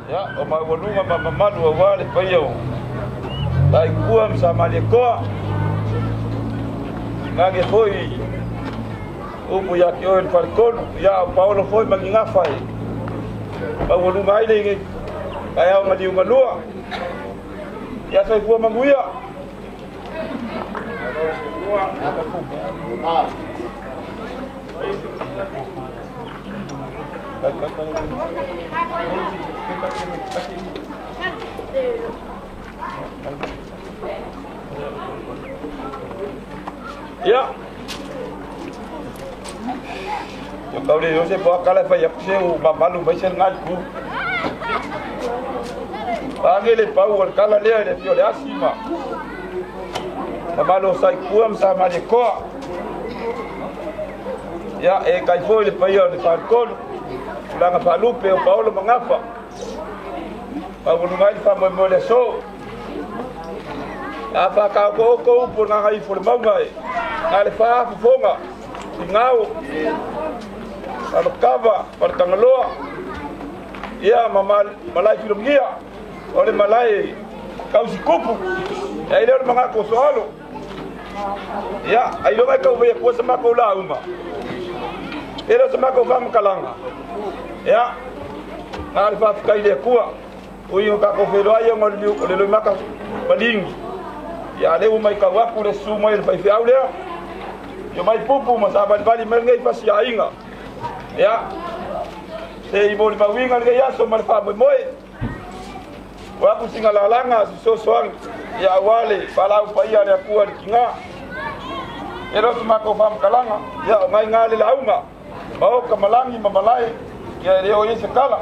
Ya, o mai walunga mamalu wale paiyo. Tai kuam sama le ko. Ngage foi. Upu ya kio el falcon, ya Paulo foi manginga fai. Ba walunga ile ngi. Kaya ngadi ngalua. Ya sai kuam manguya. Ya. Yo kau dia yo se buat kalau payah saya malu macam ngaku. Pagi le power kalau dia dia piol asima. Malu saya kuam sama dia ko. Ya kai foi le payah le falcon. Lang palupe o Paulo mangapa. Paulo ngai fa mo le so. Apa kau ko por ngai formau ngai. Ale fa fonga. Ngau. Alo kava partangaloa. Ya malai film dia. Ole malai kau sikupu. Ya ile mangako soalo. Ya, ai lo mai kau ve ko sama ko la uma. Era sama ko fam kalanga. Ya, ngal fa kai le kuwa. Uyo ka ko fero ayo ngol le maka baling. Ya le mai ka wa pure sumo el fai fiaule. Yo mai pupu masabal bali mengai pas ya inga. Ya. Se ibo li mawinga le ya so mal fa moi. Wa ku singala langa so soang ya wale palau pa ya le kuwa kinga. Ero sama ko fam kalanga. Ya ngai ngale launga. Mau kamalangi mamalai ya leo hii sekala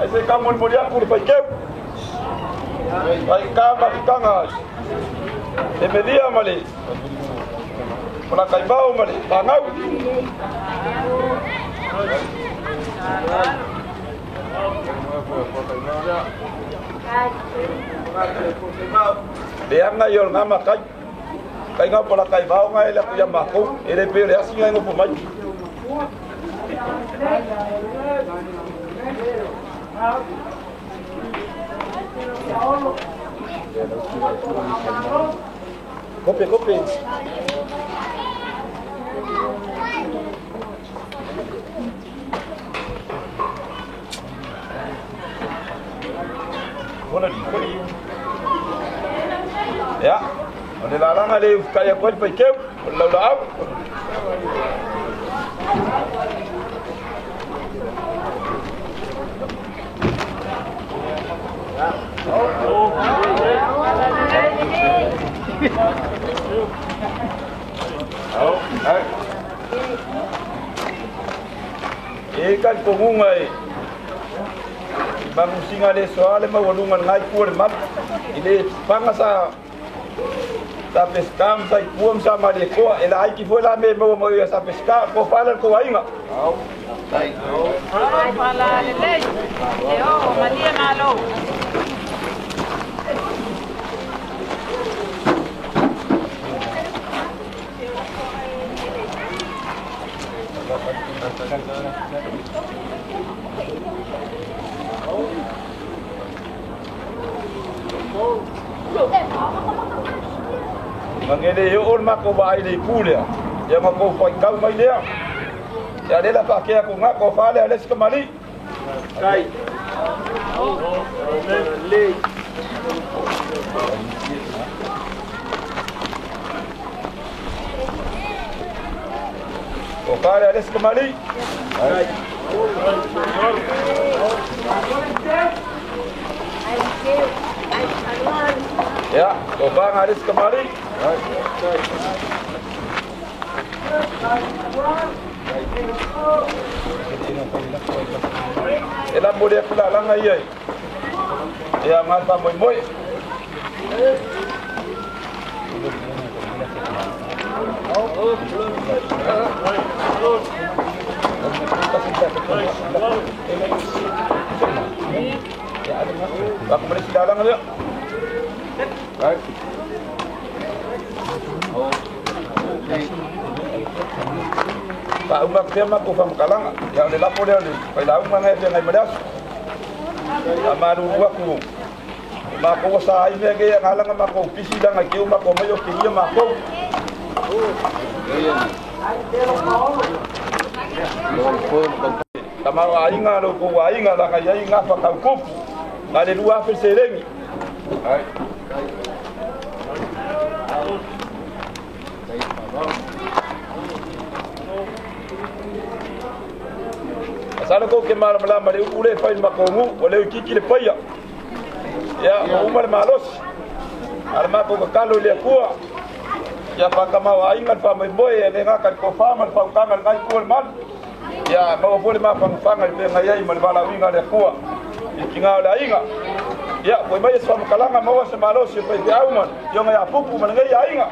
aise kama mmoja wako ulipaikia kama kikanga emedia mali kuna kaibao mali bangau Bianga yol ngama kai ngapa la kaibao ngai la kuya mako ele pele asinga ngopo maji. Kopi. Bona di. Ya. Ada larang ada kaya kuat pakai lau. Ikan pungungai bangun singa le soale mawalungan ngai kuar mat ile pangasa sa pescam sa ikuam sama de ko ela ai ki foi la me mo sa pesca ko fala ko ainga sai ai fala le yo madia malo Mangene yo on mako ba ile kulia ya mako foi kau mai dia ya de la pakia ko ngako fale ales kemari kai le o fale ales kemari kai ya o bang ales kemari ela boleh pula lang ay ya ngal pa moy Bak boleh sidalang dia. Right. Pak umak dia mak kufam kalang yang di lapo dia ni. Pai lau mang dia ngai medas. amalu waku mako sa ai nege ngala mako pisi danga kiu mako mayo kiu mako tama ainga lo ko ainga la ga ainga fa ka kup ale lua fe seremi ai asana ko ke mala mala male ule fa makongu ole kiki le paya ya umar malos arma ko kalo le kuwa ya pa kama wa ainga fa mai boy le ngaka ko fa mal fa kanga ngai ko mal ya ma fole ma fa fanga le ngai mal bala winga le kuwa ikinga la inga ya ko mai sa kalanga ma wasa malos pe de auman yo ngai apupu man ngai ainga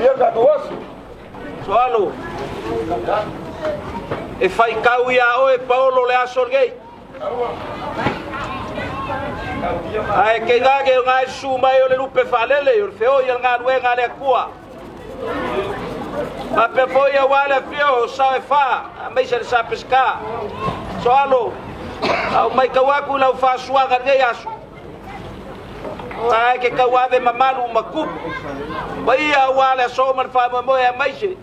ya ga ko wasu soalo e fai kau ia oe Paulo le asorgei ai ke gage ngai su mai o le lupe falele o feo ia nga luenga le kua ma pe foi a wala fio sa fa mai se sa pesca soalo au mai kawaku la fa suaga ngai asu ai ke kawave mamalu makup bai a wala so man fa mo e mai se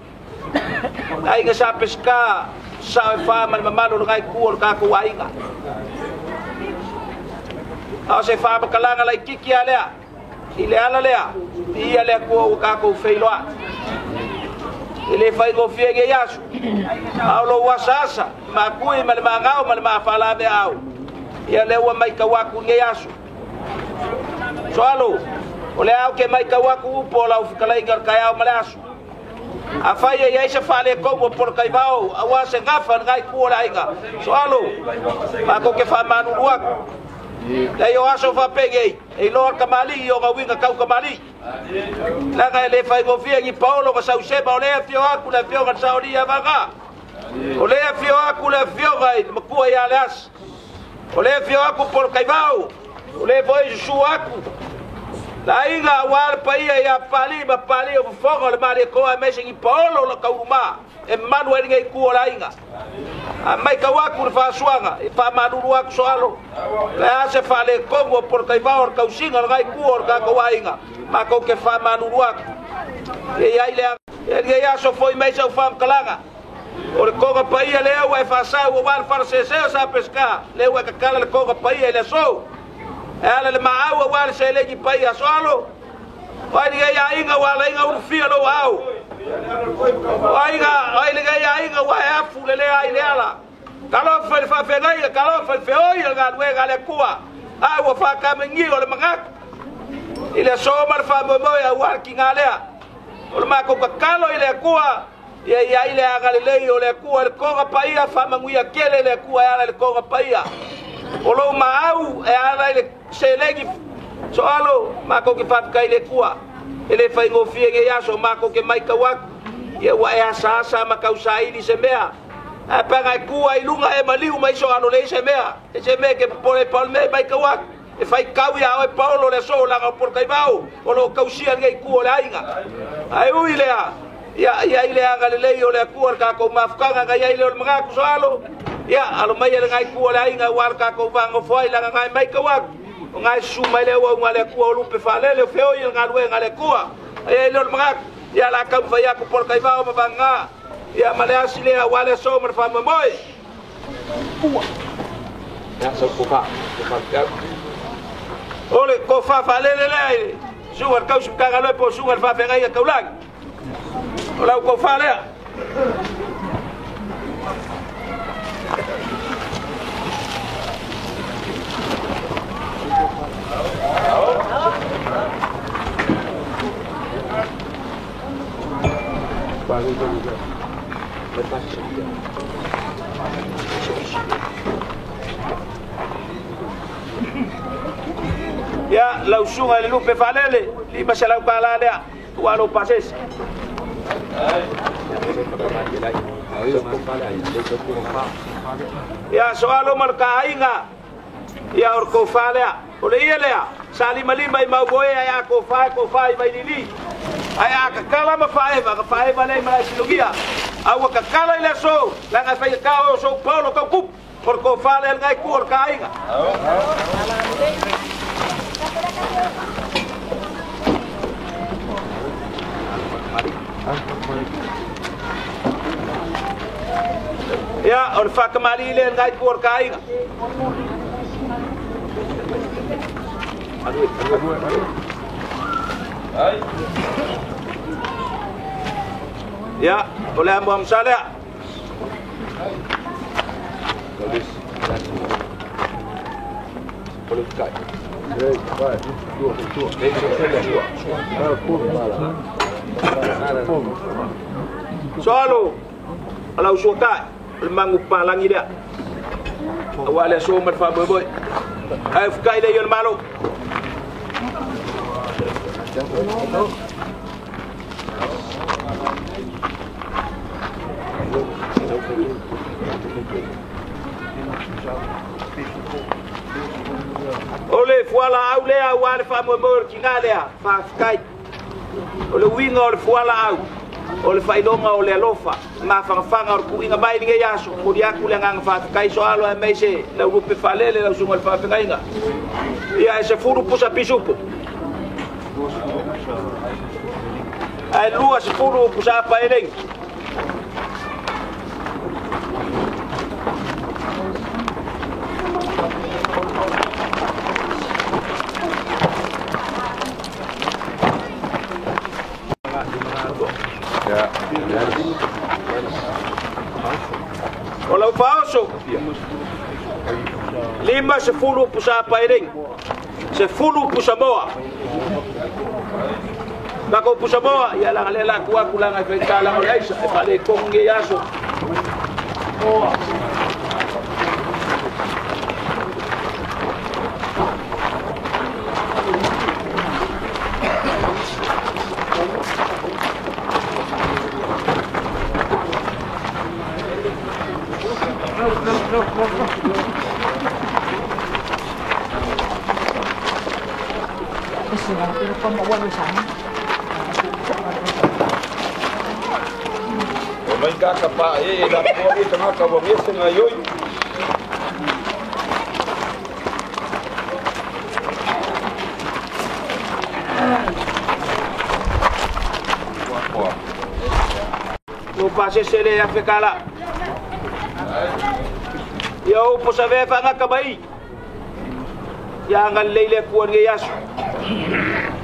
ai ke sa pesca sa fa mal mamalo ngai ku ka ko ainga a se fa kalanga lai kiki alea ile ala lea ia le ko ka ko feiloa ile fai go fiege yasu aulo wasasa ma kui mal mangao mal ma fala be au ia le wa mai ka wa ku nge yasu soalo ole au ke mai ka wa ku pola u kalai ngar ka au malasu a faia ia se fale ko por kai vao awa se gafa ngai ku ora inga soalo ma ko ke fa manu ruak la yo aso fa pegei e lor kamali yo ga winga kau kamali la ga le fai go fie ni Paulo ga sau se ba ole fio aku la fio ga sauri ava ga ole fio aku la fio ga ma ku ia las ole fio aku por kai vao ole foi su aku la inga war paia ya pali ba pali o fogo le mare ko a mese ni Paulo la kauma e manuel ngai ku ora inga a mai ka waku fa suanga e fa manuru ak soalo la se fa le kongo por kai va or kausinga ngai ku or ka ko wainga ma ko ke fa manuru ak e ai le ya so foi mai so fam kalanga o ko ga paia le o e fa sa o war far se sa pesca le o ka kala le ko ga paia le so ala le maawa wala se le ki paia soalo vai ya inga wala inga u fia lo au ai le ga inga wa ya fu le ai le ala kalo fa fe ngai kalo fa fe oi ga we ga le kua ai wa fa ka mengi o le mangak ile so mar fa mo ya war ki ngalea o ma ko kalo ile kua ya ile ga le o le kua le ko ga paia fa manguia kele le kua ala le ko ga paia o lo mau e ala ile se legi soalo ma ko ke fa kai le kua ele fai ngo fie nge yaso ma ko ke mai ka wa ye wa ya sa ma ka usai ni se mea a panga kua i lunga e maliu mai so ano le se mea e se me ke pole palme mai ka wa e fai kau ya o Paulo le so la por kai vao o lo kausia nge ku le ainga ai u ile ya ile aga le o le ku ka ko mafkanga ga ya ile o mga ku soalo ya alo mai le ngai ku le ainga war ka ko vango foi la ngai mai ka wa ngai su mai le o ngale ku o lupe falele feo il ngalwe ngale ku ai le mga ya la ka fa ya ku por kai vao mabanga ya male asile wale so mar fa moi ya so ku fa ole ko fa falele le sugar ka su ka galo po sugar fa fega ya kaulang ola ko fa le ya lau sunga le lupe falele li masalau kala le walo pases ya soalo marka inga ya or ko fale ole ile sali malima ma boye ya ko fa mai lili aya ka kala ma fa le ma silogia awa ka kala ile so la nga fa ka so Paulo ka kup por ko fale ngai kur kai ga ya or fa kamali le ngai kur kai ga ya oleh ambam saleh soalo kalau suka mangu palangi dia awalnya somat fa boy ay fukai le yon malo ole fuala au le awale fa mo kingale fa fukai ole winga ole fuala au ole fa idonga ole lofa ma fanga or kuinga bai ninge yaso mudia kulenga fa fukai so alo mese la rupe falele la sunga fa finga ya ese furu pusa pisupo ai lua se furu pusa pa eleng Kalau pauso 50 pusa pairing 10 pusa boa bako pusa boa ya la lela kuwa kulanga fetala ngaisa pale konge yaso boa May kakapa la pori tanga ka bo yese ngayoy no pase sele ya fekala yo po sabe fa nga kabay ya ngal leile ko nge yasu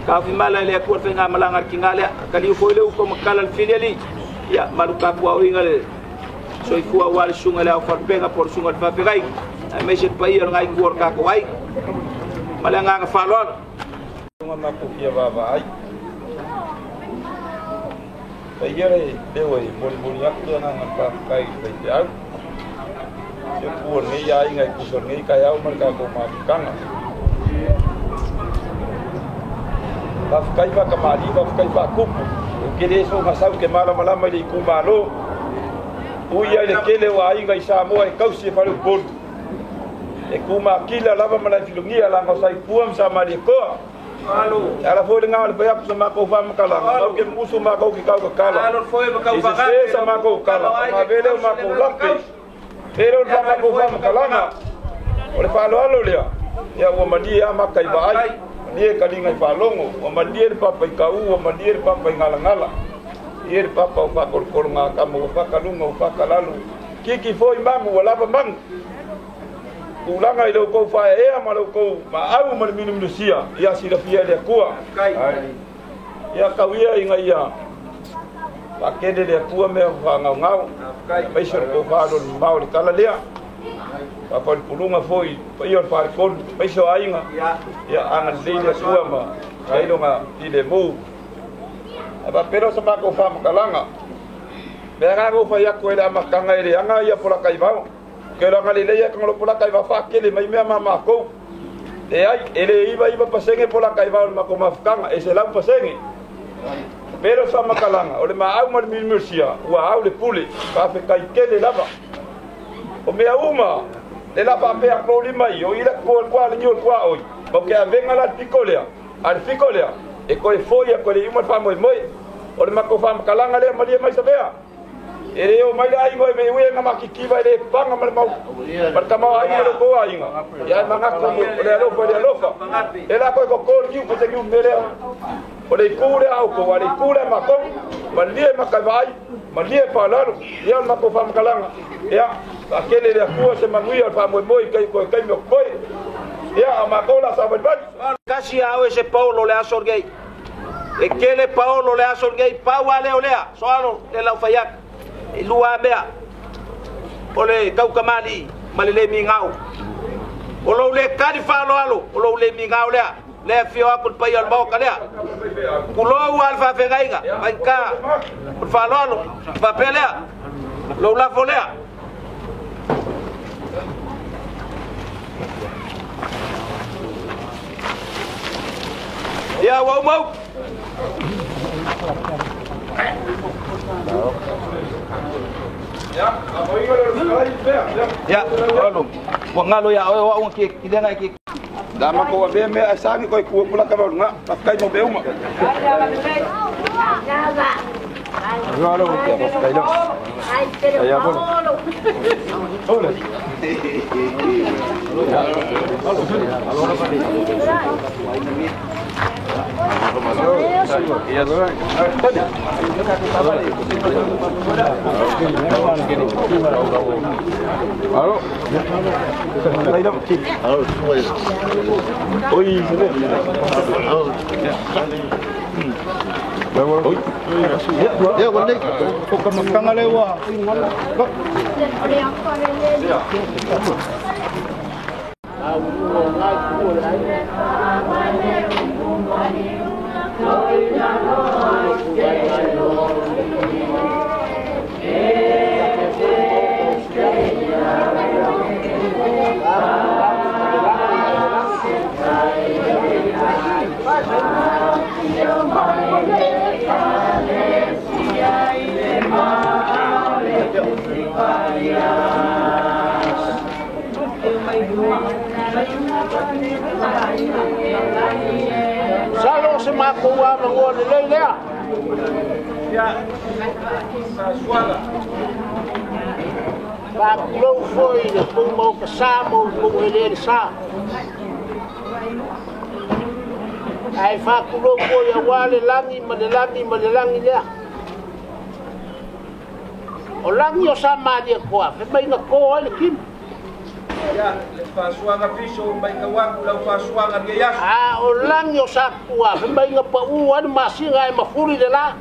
ka fi mala le ko fe nga malangar kingale kali fo le ko makala filiali ya maluka kwa ingale so ifua wal sungale au farpenga por sungal fa pegai meshet payer ngai kuor ka kwai malanga nga falol ngona ko kia baba ai payere dewe bol yak na nga pa kai payau se por ni ya ngai kusor ngai kayau marka ko ma kanga baf kai ba kamali baf kai ba kupu kire so masau ke mala mai ku malo uya le kele wa inga isa mo e kausi fa lu bol e kuma kila lava mala filungia la ngosai puam sama de ko alo ala fo le ngal ba yak sama ko fa makala ko ke musu ma ko ki ka kala alo foi ba ka fa sama ko kala ma vele ma ko lappe pero fa ko fa makala ole fa lo le ya wo madi ya makai ba ai dia kalinga falongo o mandier papa ikau o mandier papa ngala ir papa o fa kor nga kamu fa kalunga o fa kalalu kiki foi mamu wala ba mang ulanga ilo ko fa e amalo ko ma au mal minum lucia ya sila fia de kuwa ya kawia inga ya pakede de kuwa me fa ngau kai sor ko fa do mau di kala dia papa pulunga foi paior par kon paiso ainga ya angan dele suama kailo nga ile mu aba pero sama ko fam kalanga bega go fa yakko ile amakanga ile anga ya pola kai ba ke la ngali le ya ko pola kai ba fa kele mai me mama ko e ai ele iba pasenge pola kai ba ma ko mafkanga ese la pasenge pero sama kalanga ole ma au mal milmusia wa au le pule fa fe kai kele lava o me uma de la pape a problema yo ila ko le nyol kwa oi porque venga la picolea al picolea e ko foi a ko le uma fa moi o le ma ko fa kalanga le maria mai sabea e o mai ai ngoi me we ngama kikiva le panga mal mau par kama ai lo ko ai nga ya manga ko le lo fa e la ko ko ki ko te ki mele o le kure au ko wale kure ma ko malie makavai malie palalo ya ma ko fam kalanga ya akele le ku se mangui al fa moi kai mo koi ya ma ko la sa bal kasi awe se Paulo le asorgei e kele Paulo le asorgei pa wale olea soalo le la fayak lua bea ole kau kamali malele mi ngau o lo le kadi fa lo alo o lo le mi ngau lea le fio akul pa yal mau kalea kulo wal fa fengainga banka fa lo alo fa pelea lo la folea ya wa mau ya lalu wangalo ya wa un ki denga ki dama ko be me asangi ko ku pula ka nga pakai mo be uma ngalo ko pakai do ya bon hola ya boleh kok makan lewa Salo se makuwa mangone lelea. ya suara Ba kulo foi de como kasamo como ele sa. Ai fa kulo foi wale langi madelangi dia. O langi o sama dia kwa, fe mai na ko ele kim. ya le fa suara piso bai ka wa la fa suara ge ya Ah, o langi o sa kwa, fe mai na pa u wan masinga e mafuri de la.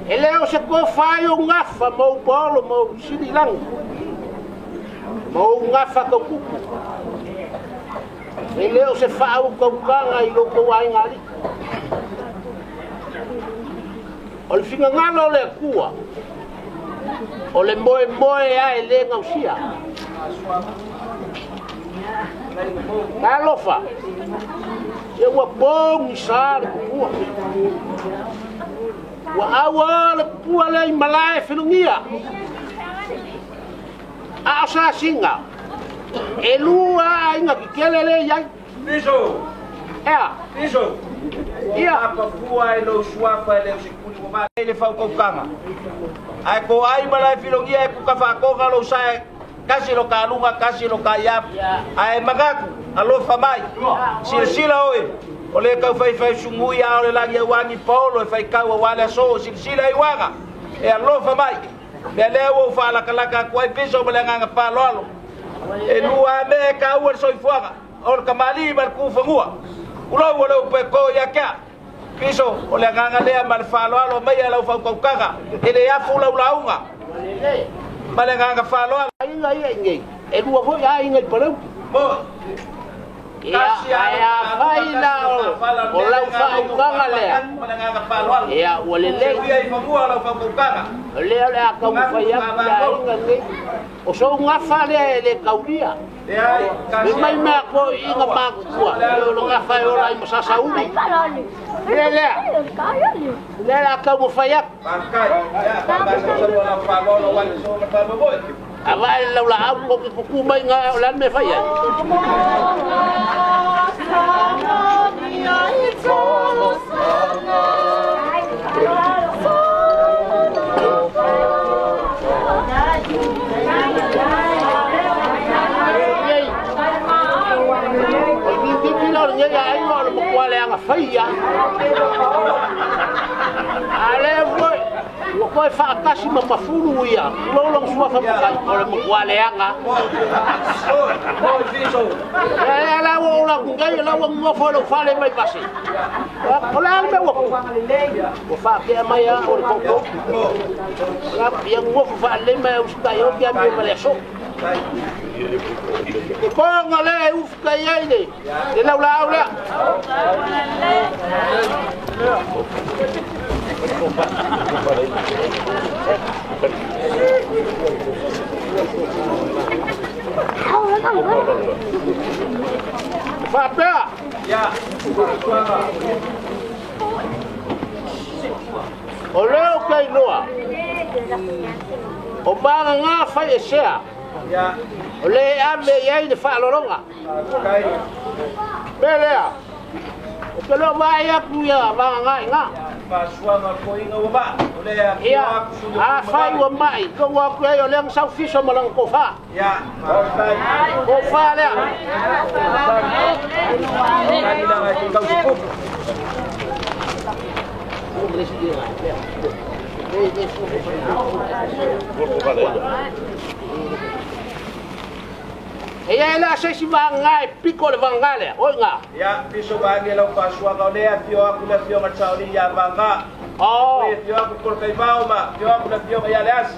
Ele o se ko fai o ngafa mo bolo mo sidi lang. Mo ngafa ko kuku. Ele o se fa o ko kanga i lo ko wai ngali. O le finga ngalo le kua. O le moe a ele ngausia. Kalofa. E wa bong isar kua. Wa awal pua le malai filungia a sa singa e lua inga kikelele ya piso piso ia apa fua lo suapa le sikuli ko ma le fa ko kanga ai ko ai mala filongia ku ka fa ko lo sai kasi lo kalunga kasi lo kaya ai magaku alo famai sila oi ole ka fai sungu ya ole la ya wani Paulo fai ka wa wala so sila iwaga e alo famai bele wo fa la kala ka ko piso belanga pa lolo e lua me ka wo so ifuaga or kamali bar ku fangua ulo wo pe ko ya ka piso ole nganga le mal fa lolo me ya lo fa ko kaga ele ya fula ulaunga male nganga fa lolo inga inga e lua ho ya inga palo mo ya faila o la fa ukanga le ya walele le le aka fa ya inga ngi o so nga fa le kaudia mai ma ko inga ma ko lo nga fa yo la mo sa uli le aka mo fa ya avai la au ko ku mai nga la me fa ya faia ale voi o koe whaakasi ma mafuru ia lolong sua whamukai o le mkualeanga e lawa o la kungai lawa ngofo lo fale mai pasi o la alme o whaakea mai a o le koko la pia ngofo whaale mai uskai o kia mi o maleso ko ngale ufkai aile le laula aula Fapea ya o leo kai noa o banga ngā whai e sea o le ame iai ne whaaloronga pelea o ke leo vai aku ia banga ngai ngā ia a whai ua mai ko waku e o leang sau fiso malang kofa kofa lea ia la se si vangai piko le vangale oinga ya piso bangi lo pasua ka le pio aku le pio ngachauli ya vanga oh pio aku por kai bauma pio aku le pio ya leas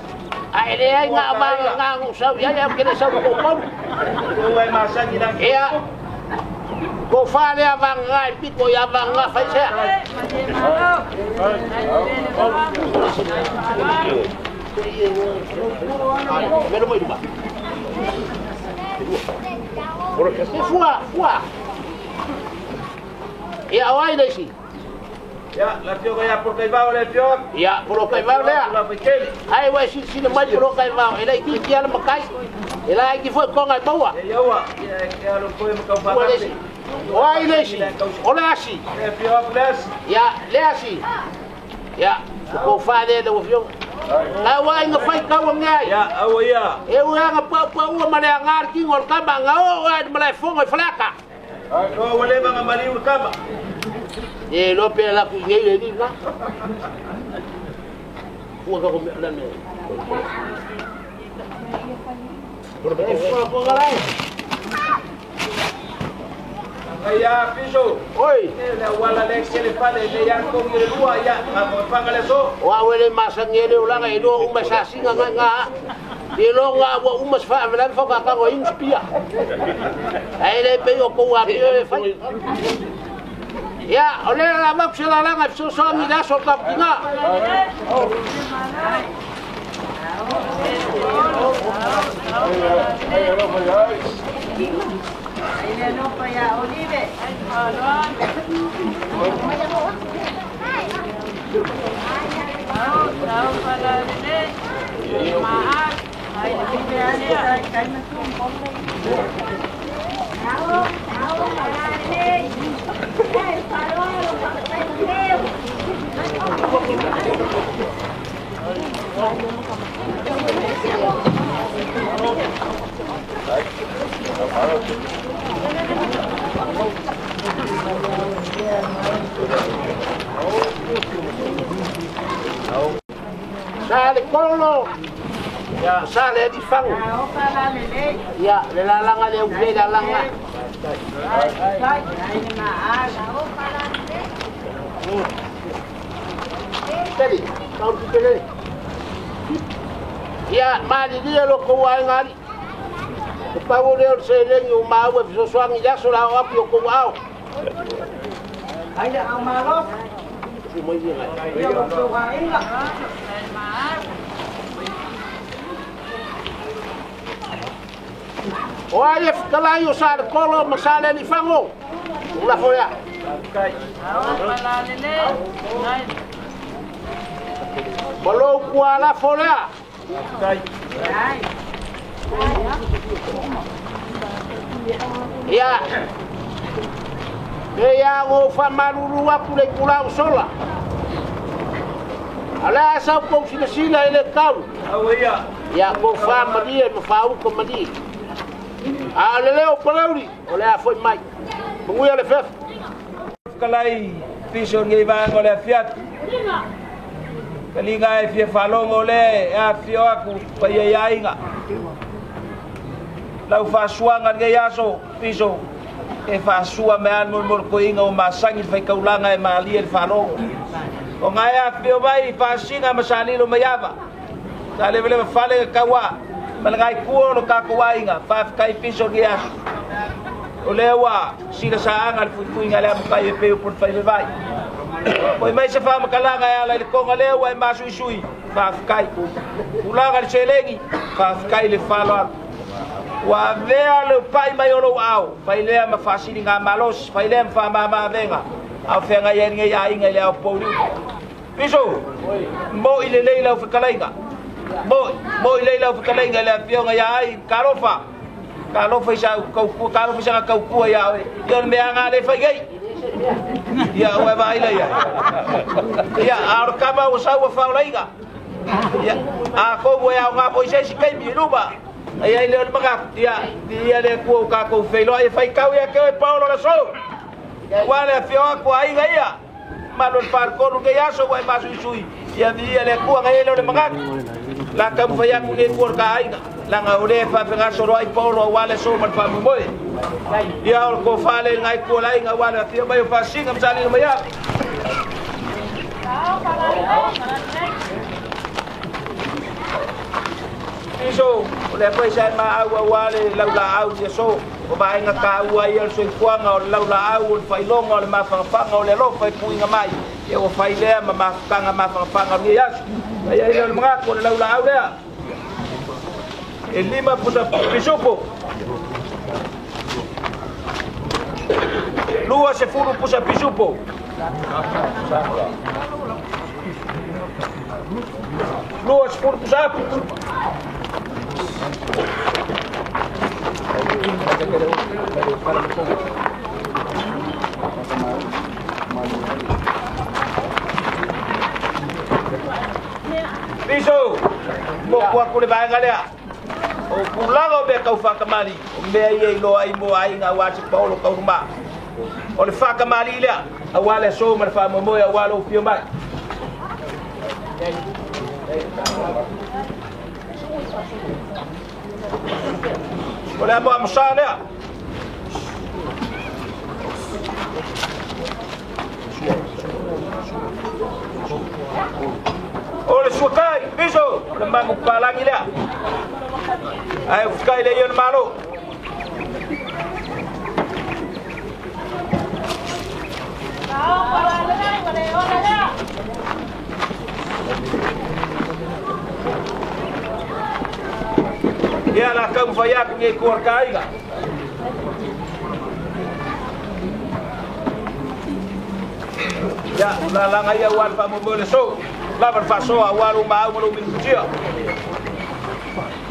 ai le ai nga vanga ngusau ya ke le sau ko pon o ai masa ni dan ia ko fale a vangai piko ya vanga fai se Mero moi ba. Fua. E awai dai si. Ya, la pio ya por kai bao le pio. Ya, por kai bao le. Ai wai si le mai por kai bao. Ela ki ki ala makai. Ela ki foi con ai boa. Ya wa. Ya lo foi mo ka fa. Oi dai si. Ola si. Le pio plus. Ya, le si. Ya, ko fa de do fio. Awai nga fai ka ngai. Ya, awa ya. E o nga pa o male ngar ki ngol ka ba nga o ai male fongo flaka. No wale ba nga mali u kama. E lo pe la ku ngai le di na. Ku ka ko na me. Por be ko galai. Ya piso. Oi. Le wala le le pale le ya ko ngi lua ya ma pangale so. Wa wele masangele ulanga e do uma sasinga nga. E lo nga wa uma fa vela fa ka ngo inspia. Ai le pe o ko wa e fa. Ya, ole la ma psela la nga so so mi da so ka pinga. Ele não foi a Olive. Sale kololo. Ya, sale di fang. Ya, le la langa le uke la langa. Tadi, kau pikir. Ya, mali dia lo ko wa ngari. Pau le se le nyu ma wa so so ngi ya so la wa ko ko wa. Ainda há uma loja. Olha, fica lá e o sal colo, mas sal ele fango. Lá foi a. Bolou com a lá fora. Ya. Ya o famaruru aku le pulau sola. Ala sa ko sila ele kau. Awa Ya ko fama dia me fau ko mani. A le leo palauri, ole a foi mai. Mungu ya le fef. kalai piso ngai va ngole fiat kalinga e fia falongo le a fio aku pa ia inga lau fa suanga ngai aso piso e fa sua me an mo ko inga o masangi fai kaulanga e mali e falongo o ngai a fio vai fa singa masali lo mayava ta le vele fale kawa malgai kuo no ka kuainga fa kai piso ngai aso o lewa sila saanga al fuinga le kai pe por fai vai poi mai se fa makalanga ala le konga lewa e masu sui fa kai ulanga le selengi fa kai le falo wa vea le pai mai olo au fai le ma fasili nga malos fai le fa mama venga au fenga yenga ya inga le au polu piso mo ile leila o fikalainga mo ile leila o fikalainga le pionga ya ai karofa kalofa isa kau kalofa isa kau kua ya yon me anga le fai gai ya wa ba ile ya ar kama o sa wa fa laiga ya a ko wa ya nga po isa sikai mi luba ai ile on maka ya le ku ka ko feilo ai fai kau ya ke Paulo la so wala fio ko ai gai ya malo par ko ke ya so wa ma sui ya dia le ku ngai le maka la kam fa ya ku le ku ka ai la nga ule fa fa so roi Paulo wala so man fa mo ya ko fa le ngai ku lai nga wala fio mai fa singa msali no ya iso le foi sai ma agua wale laula au dia so o ba nga ka ua ia so kuanga o laula au fai longa o le mafanga o le lo fai kuinga mai e o fai le ma mafanga mafanga ni ya ai ai le mga ko laula au le e lima pusa pisopo lua se furu pusa pisopo lua se furu pusa piso mo kwa kule banga le o kulaga be ka fa kamali o be ai lo ai mo ai nga wa Paulo ka uma o le fa kamali le awale so ma fa mo ya wala o pio mai ولا ابو مصالح oleh sukai biso lembang palangi dia ay fukai le yon malo ya la kam fayak ngi kor kai ga ya la la ngai wan pa mo le so la par fa so awal ma mo min kutia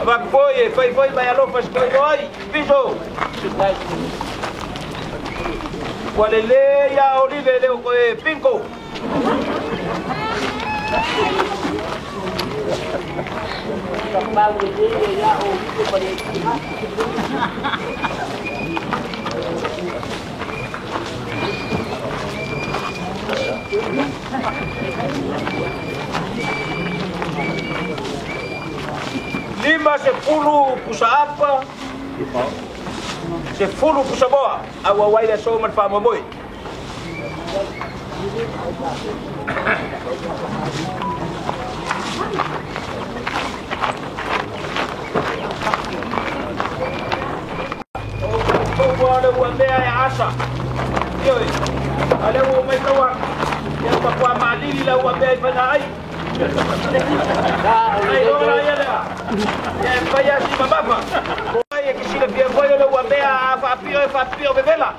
abak foi ba ya lo fas koi oi biso walele ya olive le ko pinko lima se fulu pusa apa se fulu pusa boa awa waile so man fa moi ada wambe ya asa yoi ada wambe kawan yang bakwa malili la wambe fana ai ai ora ya la ya faya si mababa ai kisile pia voyo la wambe fa pio bebela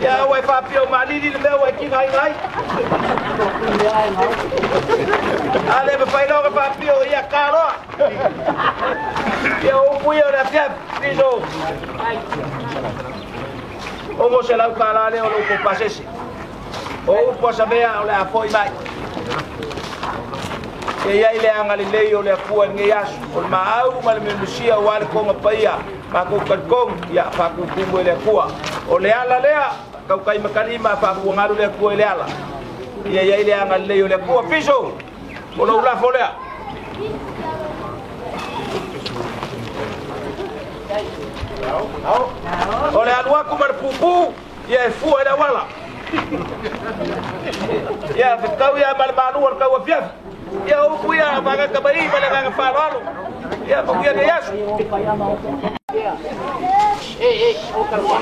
ya wa fa pio malili le wa ki ngai ngai ale be fa lo fa pio ya karo ya o puyo la pia piso omo se la kala le o lo pasese o po sabea o la foi mai e ia ile anga le leo le ku nge yas o maau mal me lucia wal ko ma paia ma ko kalkong ya fa ku le ku o le ala lea kau kai makalima fa ku ngaru le ku le ala ia ia ile anga le le ku piso ono la folea ole adua ku mar pupu ia fu era wala ia kau ia bal balu kau fiaf ia o ku ia baga kabai bala ga falo ia ku ia yasu o carwa.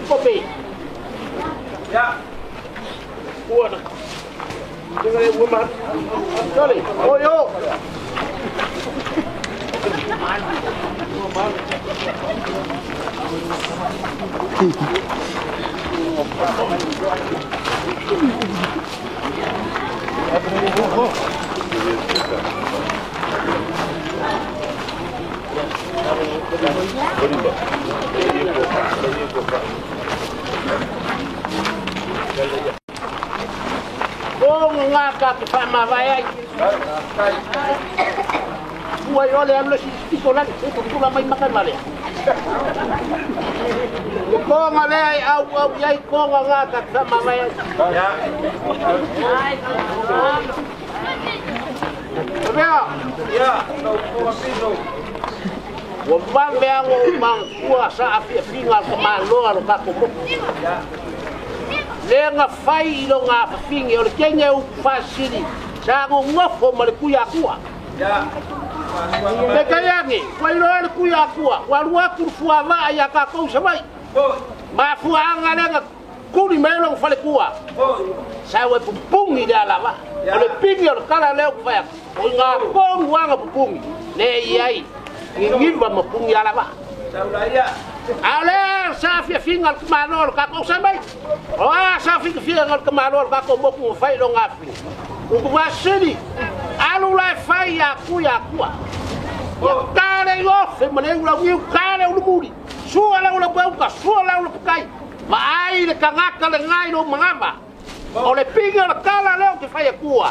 Kopi. Ya. Buona. Dengar woman. Sorry. Oh yo. Kung ngaka kifama bayay. Buhay ole ang lasi tikolan, ito pula may makan mali. Kung alay aw yay kung ngaka kifama bayay. Ya. Sabiya. Ya, no piso. Wabang yang umang kuasa api fingal kemalo alo kakumu. Lenga fai ilo nga fingi ol kenge u fasili. Sango ngofo malikuya kuwa. Ya. Nekayangi, wailo alikuya kuwa. Walua kurfua va ayaka kau samai. Mafua angalenga kuni melo fale kuwa. Sawe pupungi dala va. Ole pingi ol kala leo kufaya. Nga kong wanga pupungi. Ne yai. Ngimba mapungi ala ba. Saudaya. Ale safi fingal kemanol ka ko samai. Oh safi fingal kemanol ka ko moku fai lo ngafi. Ubasini. Alu la fai ya ku. Ya kare yo fe mane ula wi kare ulu muri. Suala ula bauka, suala ula kai. Mai le kangaka le ngai no mangamba. Ole pingal kala leo ke fai kuwa.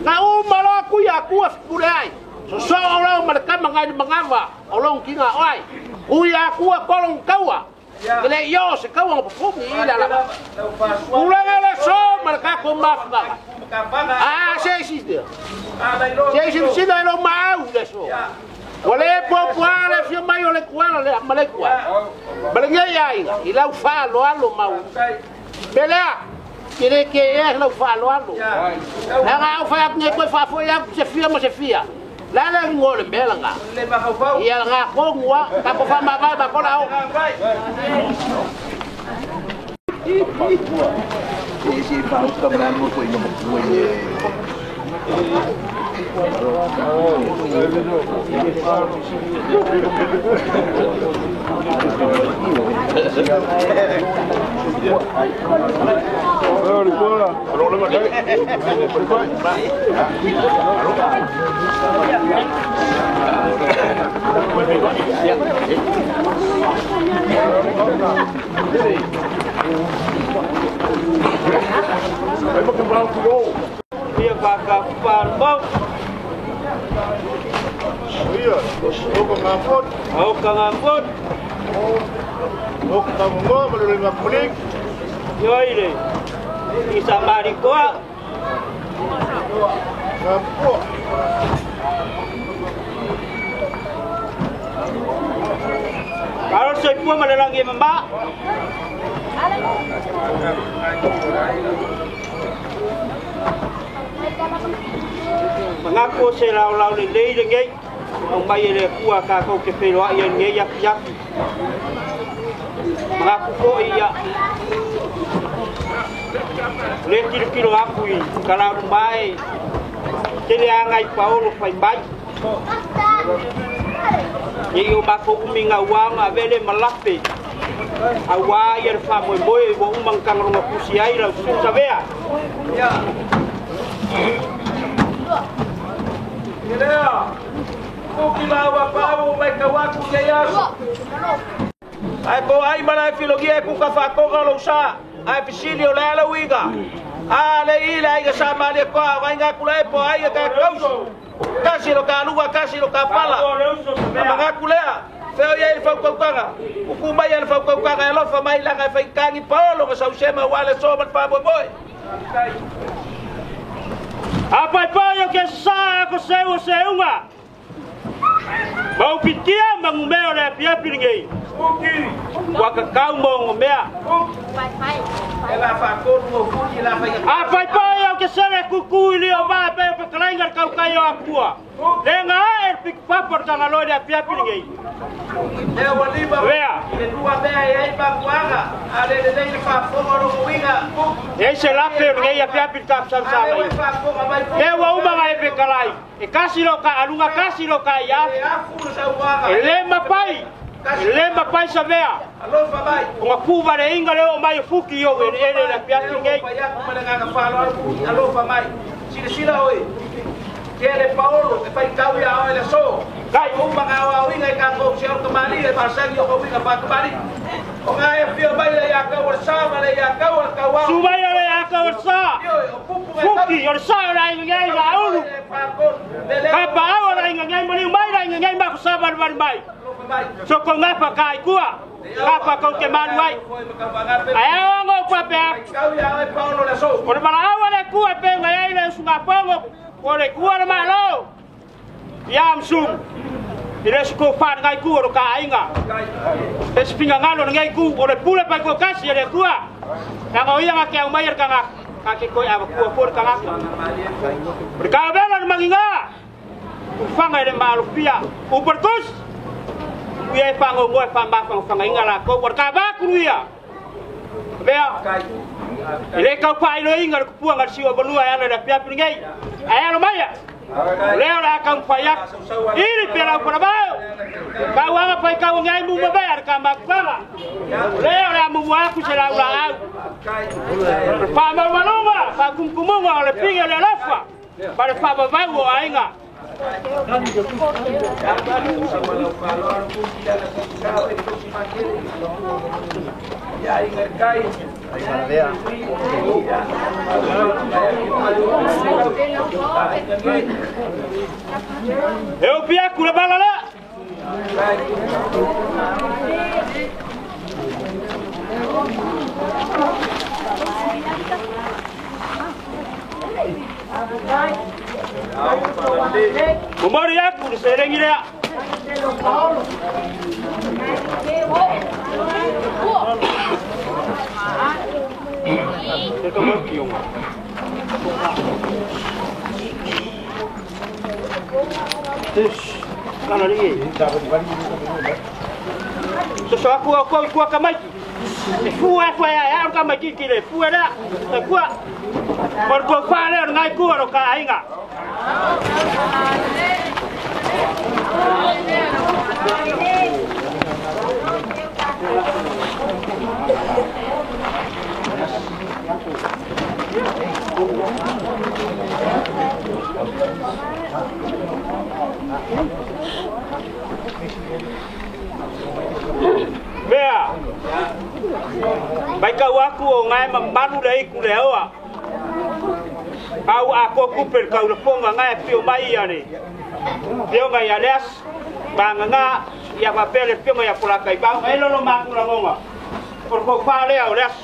Na umalo ku ya ku furai. So orang mereka mengai mengava, orang kinga oi. Uya kuwa kolong kawa. Kele yo se kawa ngapumi ila la. Ulang ala so mereka komaf ba. Ah, sei dia. Sei sida lo mau deso. Wale popuare fi mai ole kuala le malekwa. Balenge yai, ila ufa lo alo mau. Bela. Kile ke ya lo fa lo alo. Nga ufa ya ko fa fo ya se fia mo se fia. Lala ngol bela nga. Iya nga ko ngwa ka ko fa maba ba ko lao. Isi pa ko kamera mo ko ino mo ye. Dia kakak bau. Iya, hukum ngapot. Mau ka ngapot. Hukum kamu melalui ngapulik. Yo ile. Isa marikoa. Ngapot. Kalau saya pun melalangi mbak. Mengaku saya lau le lengai. Ông bay le kuah kakau ke peloa yang ngeyak yak. Mengaku ko iya. Le kilo aku ini kalau bay. Jadi angai Paulo pai bay. Iyo bako uminga wang avele malape. Awa yer famo boy bo umang kang ronga pusiai la susa bea. Ya. Kira. Kukilawa pao mai kawaku yayasu. Ai po ai mana filologia ku ka fa ko lo sa. Ai pisilio la la wiga. Ale ila ai sa male ko ai nga kula po ai ka kauso. Kasi lo ka luwa kasi lo ka pala. Mga kulea. feo ia le fau kaukanga uku mai le fau kaukanga e lofa mai langa fai kangi paolo ka sau sema wale so mat pa boy apa pa yo ke sa ko seu seunga mau pitia mangumeo le pia piringi waka kau mo mea apa pa yo ke sere kuku ili o ba pe pe klaingar kau kayo akua lenga er pik papor tanga lo le pia piringi e waliba le dua bea e ba kuanga ale le fa foro winga e se la pe ngai pia pik kap sa sa e wa uma ngai pe kalai e kasilo ka alunga kasilo ka ya Lema pai sa vea. Alo fa mai. Nga kuva le inga leo mai fuki yo ele la piati ngai. Alo fa mai. Sila oi. Tiene Paolo e fai kau ya ele so. Kai umba nga wa winga ka ko se auto mali e pasagi ko winga pa mali. O nga e fio mai ya ka wa sa mali ya ka wa ka wa. Subay le ya ka wa sa. Fuki yo sa la ngai la ulu. Kapa awala ngai mali mai la ngai ma ko sa bar mai. So ko ngapa kai kua ngapa ko ke manuai ayo ngo pa pe ko mala awale kua pe ngai le sunga pongo ko le kua le malo yam sum ire ko fa ngai kua ro ka ainga es pinga ngalo ngai ku o le pula pa ko kasi le kua nga oia nga ke mai ka nga ka ke ko ya kua por ka nga ka bela manginga fanga le malo pia u pertus ia pango mo pamba fanga ingala ko por ka ba kuia bea ile ka pa ilo inga ku puanga siwa bonua ya le pia pingai aya lo maya leo la ka mpaya ili pela por ba ka wanga pa ka ngai mu ba ka makala leo la mu wa ku se la ula pa ma maluma pa kumkumunga le pinga le lafa para pa ba wo ainga eu pia kula balala Umari yaku diserengire ya. Itu makiung. Terus kana ni. Terus aku kamai. Fua ya kamai kile fua dah. Aku Por fa le ngai ku ro ka ainga. Bea. Baik aku ngai mamanu dai ku lewa. Au ako kupel kau le ponga ngai pio mai ani. Pio ngai alias banga ya papel pio ngai pula kai bang elo lo mak lo ngonga. Por ko fa le alias.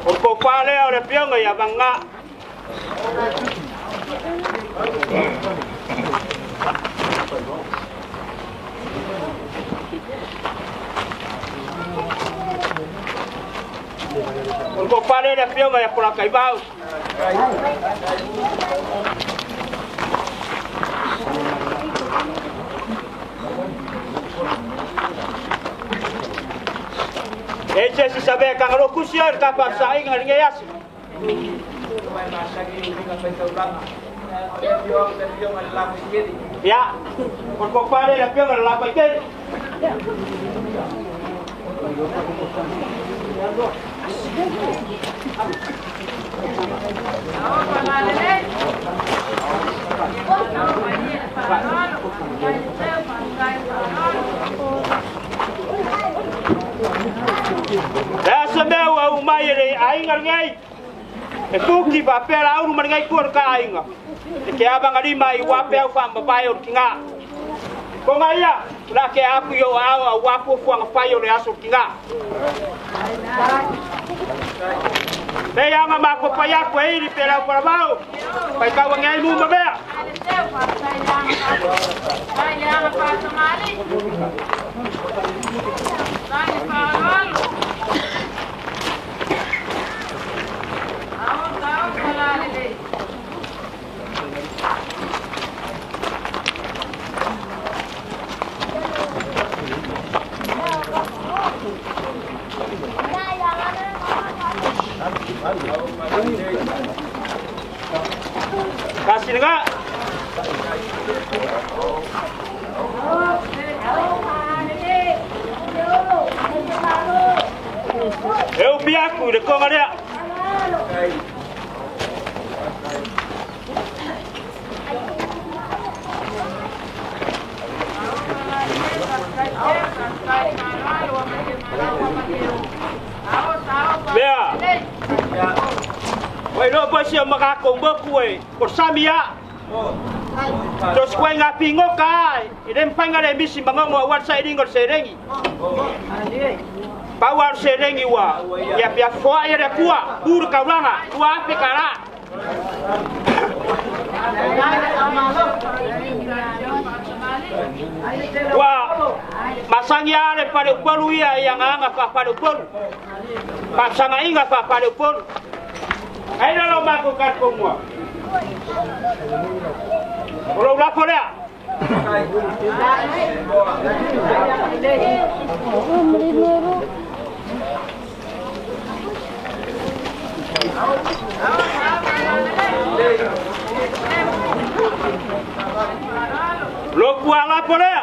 Por ko fa le ole pio ngai ya banga. Untuk pada dah piang ayah pulang kai bau. Si sabe kang lo kusiar kapag saing ngayas. Ya, por compare la pianga la paquet. ainga ngai e tuki pa pera uru man ngai kuar ka ainga e ke abang ali mai wa pe au fa mbai o kinga ko ngai ya la ke aku yo au wa pu fu ang fa yo le aso kinga te anga ma ko pa ya ko e ri pera para bao pai ka wa ngai mu ma be kasih enggak? Eu biaku de kong ada. Bea. Wei lo pa siya makakong ba kuwe. Korsamia. Terus kuwe nga pingo kai. Idem pa nga misi mga wat sa iding or serengi. Bawar serengi wa. Ya pia foa ya de kuwa. Ur kaulanga. Kuwa api kara. Wa masangya le pada upolu ya yang anga pa pada upolu. Pasanga inga pa pada upolu. Ai lo makukan semua. Kalau berapa dia? Lo kuala apa dia?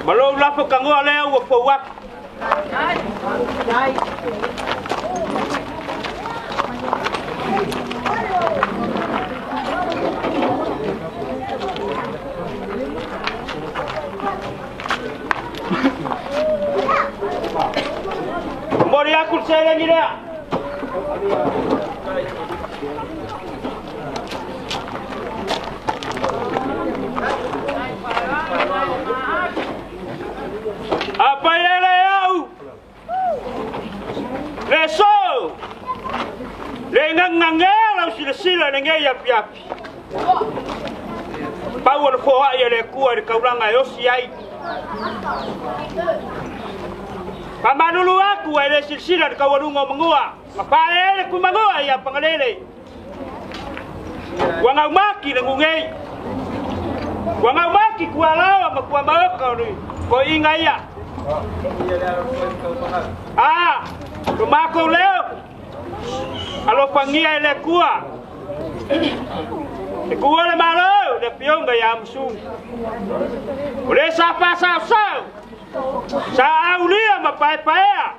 Belum lah pegang oleh wak. Mori aku saya lagi dah. Apa ya leu? Leso. Lengang ngangela sila nengay yapi. Power for ya le kuar kauranga yosiai. Pamanulu aku ele sila kawarungo mengua. Apa ele ku mengua ya pangalele. Wangau maki ngungei. Wangau maki kualawa makua maoka ni. Ko ingaya. Rumahku leo. Kalau pangia ele kuah. Kuah le malo, de piong gaya amsung. Udah sapa sao. Sa aulia mapai-pai.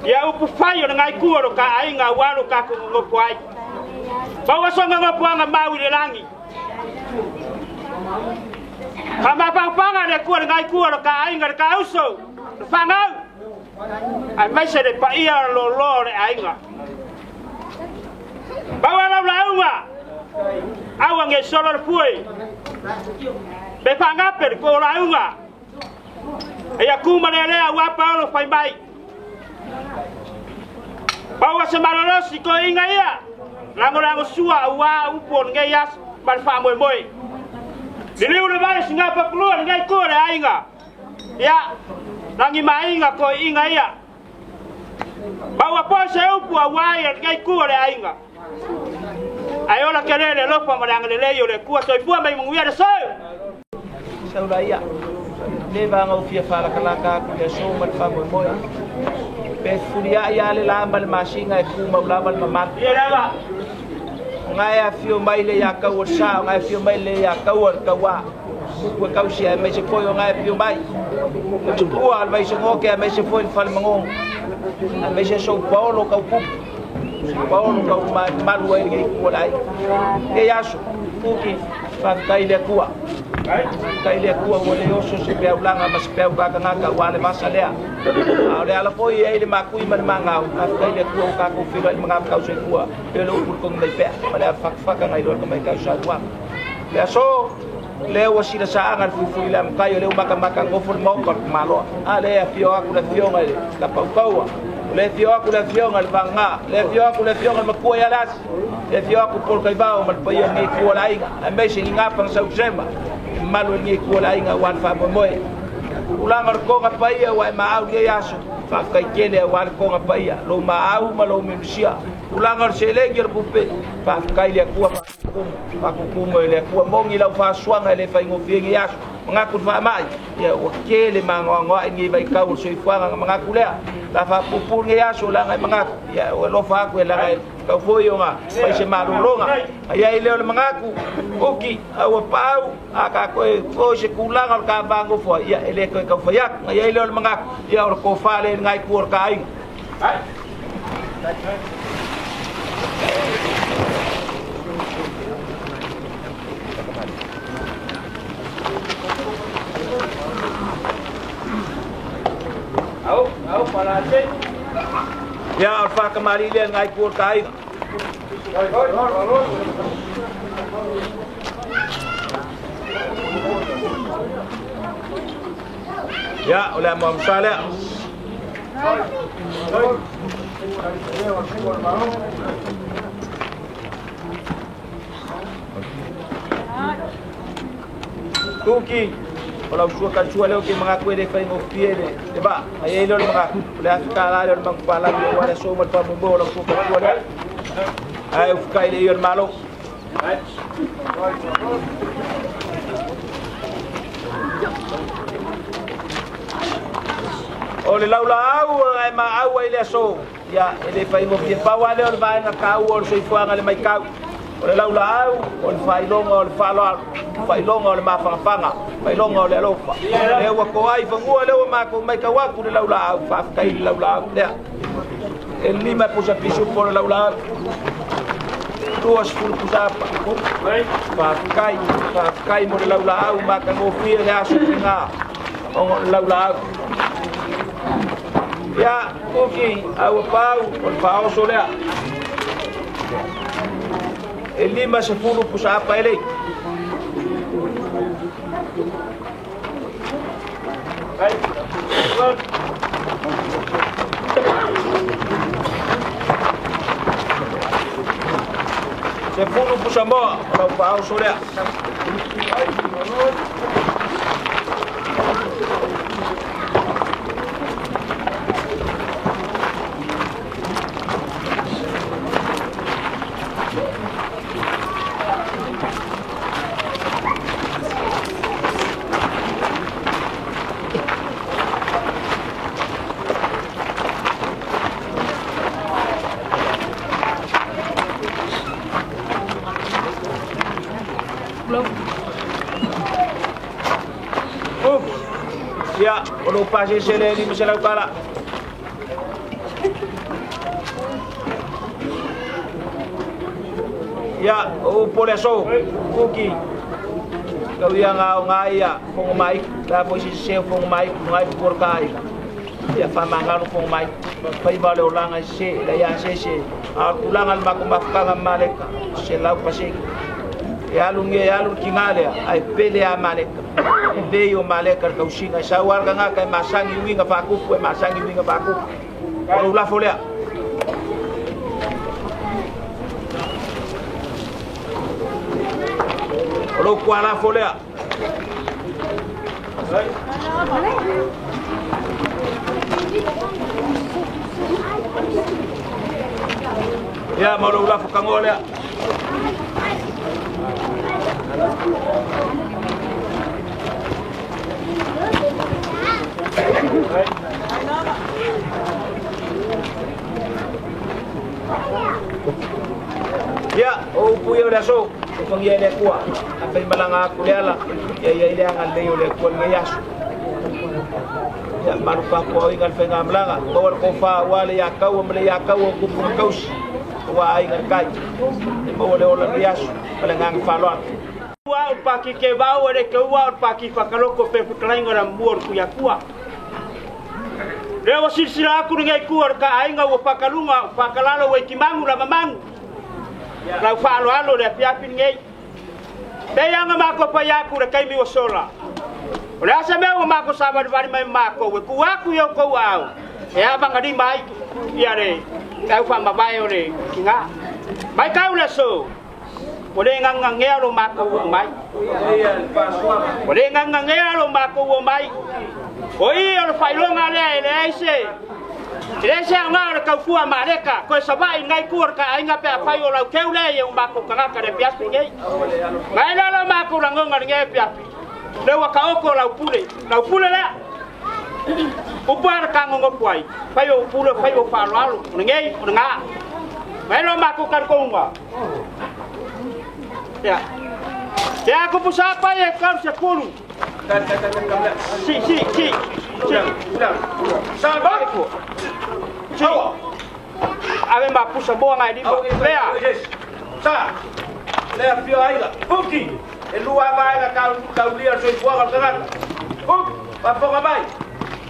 Ya upu fayo ngai kuah ka ai ngawalu ka ku ngopuai. Bawa songa ngopuanga mau le langi. Kama pang ada kuat ngai kuat ka ai ngar ka uso. Fangau. Ai mai se de pa ia lo de ai nga. Bawa la. Awang e solo pui. Be panga per ko la nga. E aku manele awa pa lo fai mai. Bawa semalo si ko inga ia. Lango sua awa upon ngeyas ban fa moi. Dili udah bayar singa pa keluar ngai ko le ainga. Ya. Langi mainga ko inga ya. Bawa po sa upu awai ngai ko le ainga. Ayo la kelele lo pa madang le yo le ku so pu mai mungwia de so. Saula ya. Le ba ngau fia fala kalaka ku le so mat fa moi. Be fulia ya le lambal masinga ku maulabal mamat. Ya ba. Ngai afio mai le ya kau sa ngai afio mai le ya kau kawa ku kau sia mai se foi ngai afio mai tu al mai se ngoke mai se foi fal mangong mai se so paulo kau pu paulo kau malu ai ku lai ke yasu kuki fa kai le kua o le oso se pe ulanga mas pe ka ngaka wale masalea a le ala foi e le makui man manga fa kai le kua ka ko filo le manga ka se kua pe lo pur kong le pe pa fa ka ngai lo ka mai ka sa wa le so le o sila sa angal fu la kai le maka ngofo mo ko malo a le fio aku le fio ngai la pau le fio aku le fio ngal vanga le fio aku le fio ngal makua ya las le fio aku por kai ba o mal pa ya ni ko lai a me se nga pang sa usema malu ni ko lai nga wan fa mo ulang ko nga pa ya wa ma au ye yaso fa kai kele wan ko nga pa ya lo ma au ma lo memsia ulang se le ger pupe fa kai le ko pa ko mo le ko mo ngi la fa swanga le fa ngo fi yaso ngaku fa mai ya o kele mango ngi vai ka o so fa nga ku le la fa pupur ngi yaso la nga mga ya o lo fa ko la nga ka foyo nga pa se marulonga ya ile o mangaku oki au pau aka ko se kulang al ka bango fo ya ile ko ka foyak ya ile o mangaku ya o ko fa le ngai por kai Au para aje. Ya alfa kemari le ngai kur kai. Ya oleh Muhammad Saleh. Kuki kalau suka leo ke mga kwede fa ngo piede de ba ay lo mga la kala lo mga pala yo wala so mal pa mo lo suka chua ay ufkai de yon malo ole laula au ay ma au ile so ya ele fa ngo pie pa wale on va na ka o so ifo ngale mai ka ole laula au on fa ilonga on fa lo fa ilonga on ma fa fanga Bailonga ole alofa. Le wa ko ai fa ngua le wa ma ko mai ka wa ku le laula fa kai laula le. El lima pusa pisu por laula. Tuas ful pusa fa kai mo le laula au ma ka mo fi le asu pinga. On laula. Ya, okay, au pau, on pau solea. El lima se fulu pusa pa ele. Se fundo puxa moa para o pau solea. Ya, kalau pasir sele ni misalnya kala. Ya, poleso, kuki. Kau yang ngai ya, fong mai, dah posisi se fong mai, ngai por kai. Ya famangan fong mai. Pai bale ulang se, dah yang se. Ulang al makum bafkang malek, se lau pasik. Ya lunge ya lur kingale, ai pele a malek. Veio maleka kausinga sa warga nga kay masangi winga faku ko masangi winga faku ko la folea lo kwa la folea ya mo lo la fokangolea Ya, puyo na so, kung yan kuha, apay malanga kuliala, ya ilangan leyo le kuha ngayaso. Ya marupa ko ingal fe ngamlanga, bawal ko fa wala yakaw amle yakaw ko pumakaus. wa ai ngai e mo le ola riasu pala ngang falon wa o paki ke va o re ke wa o paki fakaloko pe putrainga na muor ku ya kuwa Rewa silsila aku ngai kuar ka ainga wo pakalunga pakalalo we kimangu la mamangu la falo alo le piapi ngai be yanga mako pa yaku re kai mi wo sola ora sa me wo mako sa bari mai mako we ku aku yo ko au e abanga di mai ya re ka fa mabai ore kinga mai ka ula so ore nganga ngelo mako wo mai ore nganga ngelo mako wo mai Oi, o failonga le ese. Ese nga ka fua mareka, ko sabai ngai kur ka ainga pe fai o la keule e un bako kanga ka de piapi ngai. Ngai la mako la ngonga ngai piapi. Le wa ka oko la upule la. Upar ka ngongo kwai. Fai o upule fai o fa lo ngai nga. Ngai la mako ka ko nga. Ya. Ya ko pusa pa e ka se kulu. Si. Sabar. Si. Ave ma pusa boa ngai di ba. Lea. Sa. Lea pio aiga. Puki. E lua vai ga ka ulia so boa ga ngata. Puk. Pa fonga mai.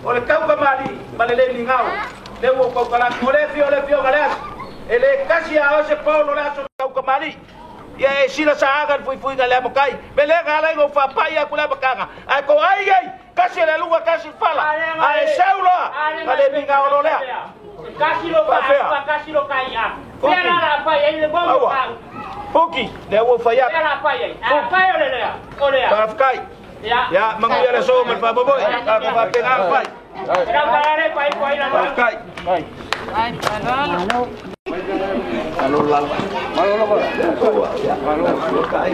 Ole kau ka mali, malele ni ngau. Le wo ko kala ole pio galea. Ele kasi a ose Paulo le so kau ka mali. Ya sila sa agan fui ga le mokai. Bele ga la go fa pa ya kula bakanga. Ai ko ai kasi le luga kasi fala. Ai saula. Ale binga ololea. Kasi lo kai ya. Pera la pa ya le bombo ka. Poki, le wo fa ya. Pera pa ya. Pa ole le. Ole ya. Pa kai. Ya, manguya le so mal fa boboy. Ka ko fa penga fa. Era para pa ko ila. Pa kai. Ai, para. Malo kai.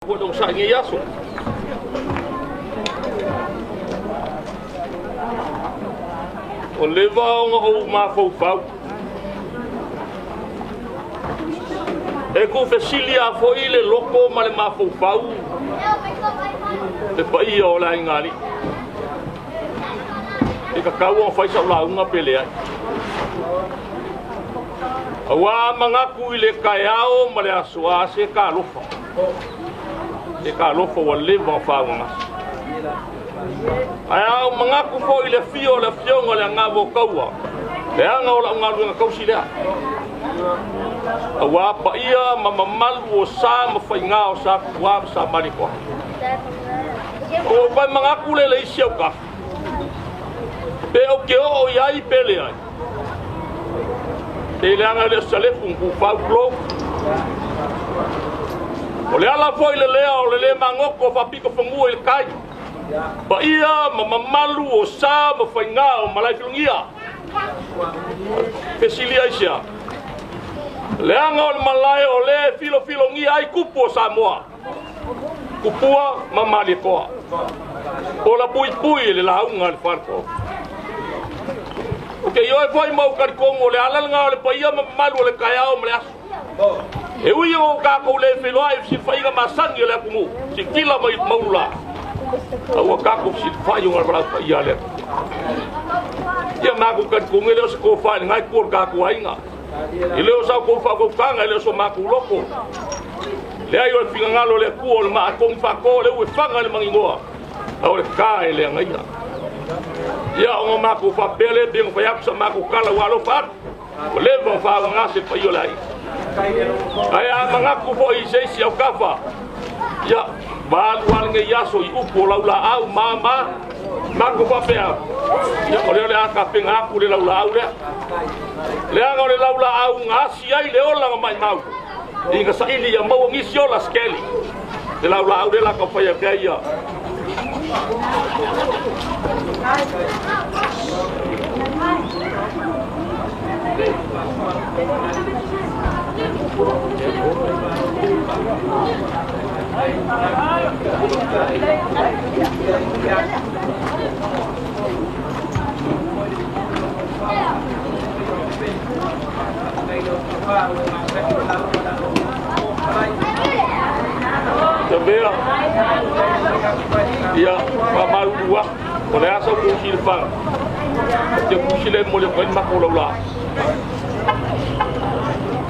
Bodong sa ngiyaso. O leva o ma fau. E ko fesilia fo ile loko ma le ma fau. Te pai o la ngari. E ka kau fai sa la unha pelea. Awa manga ku ile kaiao ma le asua se ka lofa. E ka lofa o leva fa nga. Ai manga ku fo ile fio le fionga le ngavo kaua. Le anga ola ngalu kausi le. Awa pa ia mama malu o sa ma fai nga o sa kuwa sa mariko. O pa manga ku le isi o ka. Pe o ke o yai pele ai. Te le anga le sale ku fa klo. O le ala foi le o le mangoko fa piko fangu il kai. Ba ia mama malu o sa ma fai nga o malai filungia. Fesilia isia. Le anga o malai o le filo ngia ai kupo Samoa. Kupua mamali koa. O la pui le launga le farko. Ke yo foi mau kar kongo le ala nga le paia malu le kaya o le asu. E ui o ka ko le filo ai si fai ga masangi le kumu. Si kila mai maula. Awa ka ko si fai o bra paia le. Ya magu kar kongo le ko fai ngai por ka ko ainga. Ile o sa ko fa ko kanga le so maku loko. Le ai o fingalo le ku o ma ko fa ko le u fanga le mangingoa. Au le ka le ngai. Ya o maku fa pele bing fa yak sa maku kala walo fa. Le bon fa nga se pa yo lai. Ai manga ku fo i se si o kafa. Ya ba wal nge yaso i upo laula au mama. Maku fa pe. Ya o le aka penga ku le laula au le. Le anga le laula au nga si ai le ola mai mau. Inga sa ili ya mau ngi siola skeli. Le laula au le la ka fa ya Tabela ya pamalu dua oleh asal kunci depan dia kunci le boleh main makau lah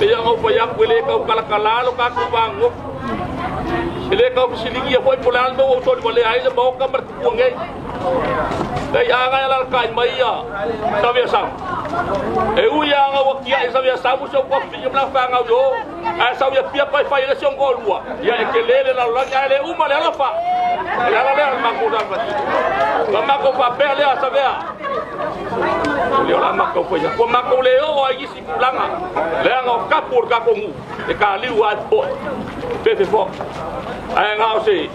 dia ngau payak boleh kau kala lo kau bangun boleh kau bersiligi apa pulang tu auto boleh air bawa kamar kuangai dai angai la kai mai ya sabia sam eu ya ngau kia sabia samu so ko pinjam la fa ngau yo ai sabia pia pai pai la song ko lua ya kelele la la ya le uma le la fa ya la le makau dan pati makau pa pe le sabia le la makau fa ya ko makau le o ai si pulanga le ngau kapur ka kongu e ka liu at po pe fo ai ngau si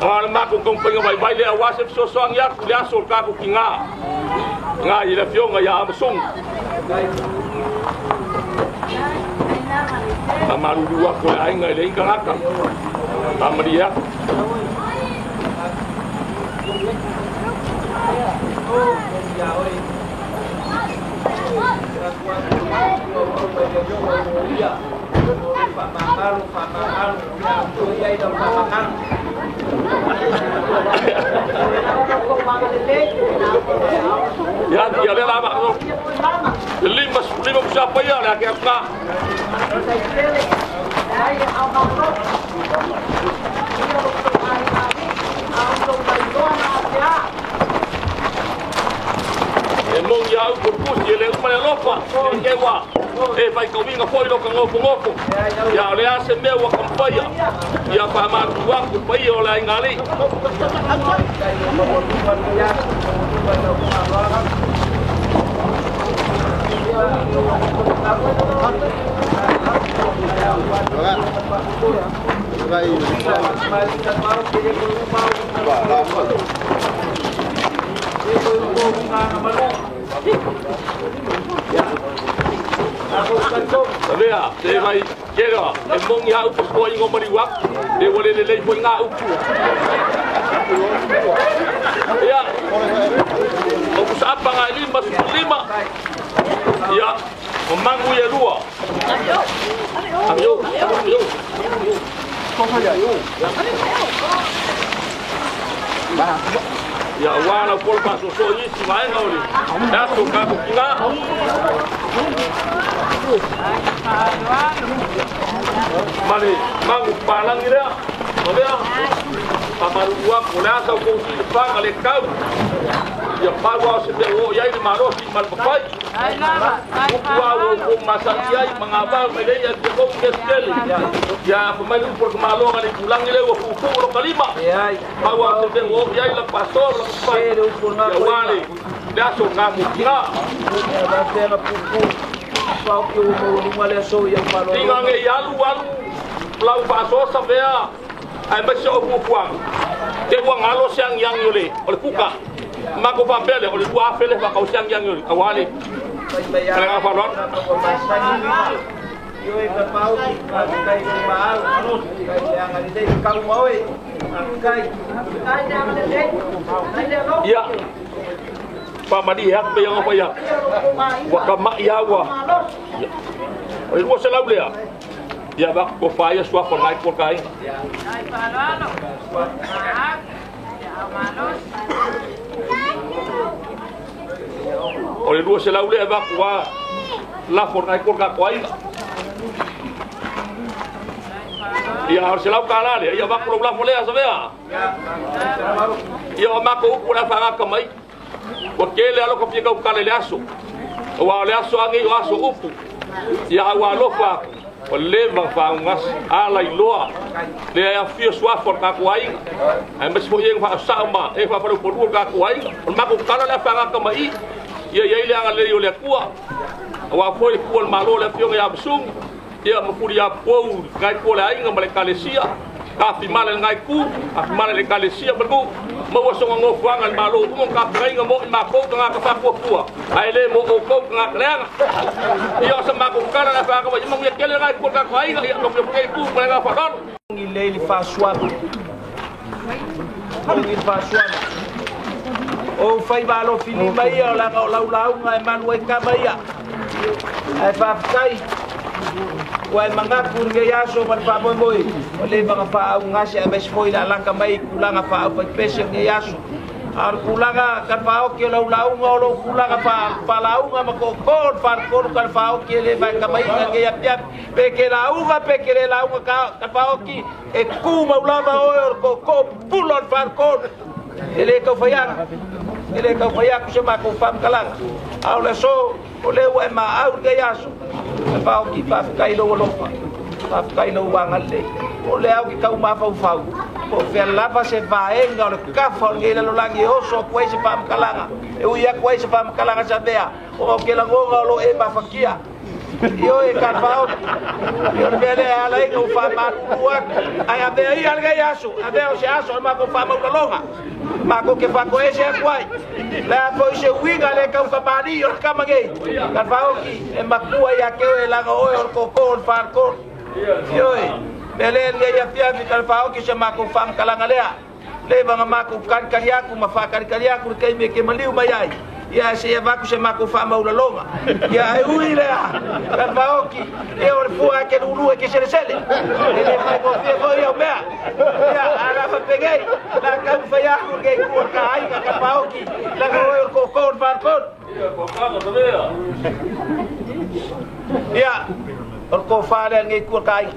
Ang makong kumpay nga bay le awasip so soang yak kulia sol ka ku kinga nga ila pyo nga ya amsung amaru dua ko ai nga le ingaka amaria ya dia le lama tu lima siapa ya lah ke apa emong ya kurkus dia le umane lofa ke wa vai kau vinga foi lo kan ngofo ya le ase me wa kampaya ya pa ma wa ku pai o la ngali Sabia, dia vai kira, emong ya upu ko ingo mariwak, dia boleh lelai po nga upu. Ya, upu sa apa nga 5 ya, memangu ya 2. Ayo. Ya wala pol paso so yi si mai ngoli. Da so ka ku kinga. Mane mangu palang ira. Mabea. Pamaru wa kula sa ko si pa ngale kau. Ya pawa se de o ya ni maro si mal papai. Ai lama. Wa wo masa ya mangaba mele ya ko keskel. Ya pemain por malo ngale pulang ile wo fu lo kalima. Ya. Pawa se de o ya la pastor lo papai. Ya wale. Da so ka mu kinga. Ya da se na pupu. Pau que o male so ya malo. Tinga nge yalu walu. Lau paso sabea. Ai ba so pupuang. Te wang alo siang yang yole. Ole puka. Mako pa pele ole tua pele pa kau siang yang yole. Awali. Kala fa lot. Yo e ka pau kai ko mal anus kai yang ali dei kau mau e kai yang ali dei ya pamadi hak be yang apa ya wa kama ya wa oi wo selau le ya ba ko fa ya swa ko ngai ko kai ai palalo ya malos oi wo selau le ba ko la for ngai ko ka koi ya harus lau kala dia ya bak pulang boleh sabia ya mako pula fanga kamai wakele alo ko pika kala le aso wa le aso angi aso upu ya wa lofa o le ma fa ngas ala iloa le ya fio swa for ka kwai ai mas mo yeng fa sama e fa por ka kwai mako kala le fanga kamai ya ya ile anga le yo le kwa wa foi kuol malo le fio ya busung dia mapuri ya pou kai ko la inga male kalesia Kafi mala ngai ku, kafi mala le kalesia bagu. Mau songa ngo fuanga malo mo ka prenga mo ma ko nga ka fa pua. Ai le mo ko nga krenga. Io sa ma ko kala na fa ka mo ngi kele ngai ko ka kai nga ko ke ku nga fa don. Ngi le fa swab. Ngi fa swab. O fai balo fili mai o la nga man wai ka mai. Ai fa kai. Wai manga kurge ya so ban pa boy boy ole banga pa nga sia mes foi la langa mai kulanga pa pa pese nge ya so ar kulanga kan pa o ke lo lo kulanga pa la nga ma ko par ko kan pa o ke le ba ka mai nge ya pia pe ke la nga ka pa o ki e ku ma la ba o ko pulon par ko ele ko faya ku se ma ko fam kalang au le so ole wa ma au ke ya so pa o ki pa kai lo pa kai lo wa ngale ole au ki kau ma fa o fe la pa se va enga o ka fo nge lo langi o so ko se pa kalanga e u ya ko se pa kalanga sa bea o ke la ngo lo e ba fakia yo e ka pa o yo bele ala e ko fa ma tua ai abe ai alga yaso abe o se aso ma ko fa ma longa ma ko ke fa ko e se kwai la po se winga le ka pa ni o ka mage ka pa o ki e ma ku ya ke o la go o ko fa ko yo e bele le ya pia mi ka pa o ki se ma ko fa kalanga le ba ma ko kan karia ku ma fa karia ku ke me ke maliu mai ai ya se va ku se ma ko fa ma ula longa ya ai ui le ka pa o ki e o fu a ke ulu ke se le ele fa ko fe ko yo me ya ara fa peguei la ka fa ya ku ke ku ka ai ka pa o ki la ko par ko ya ko fa le ngai ku ka ai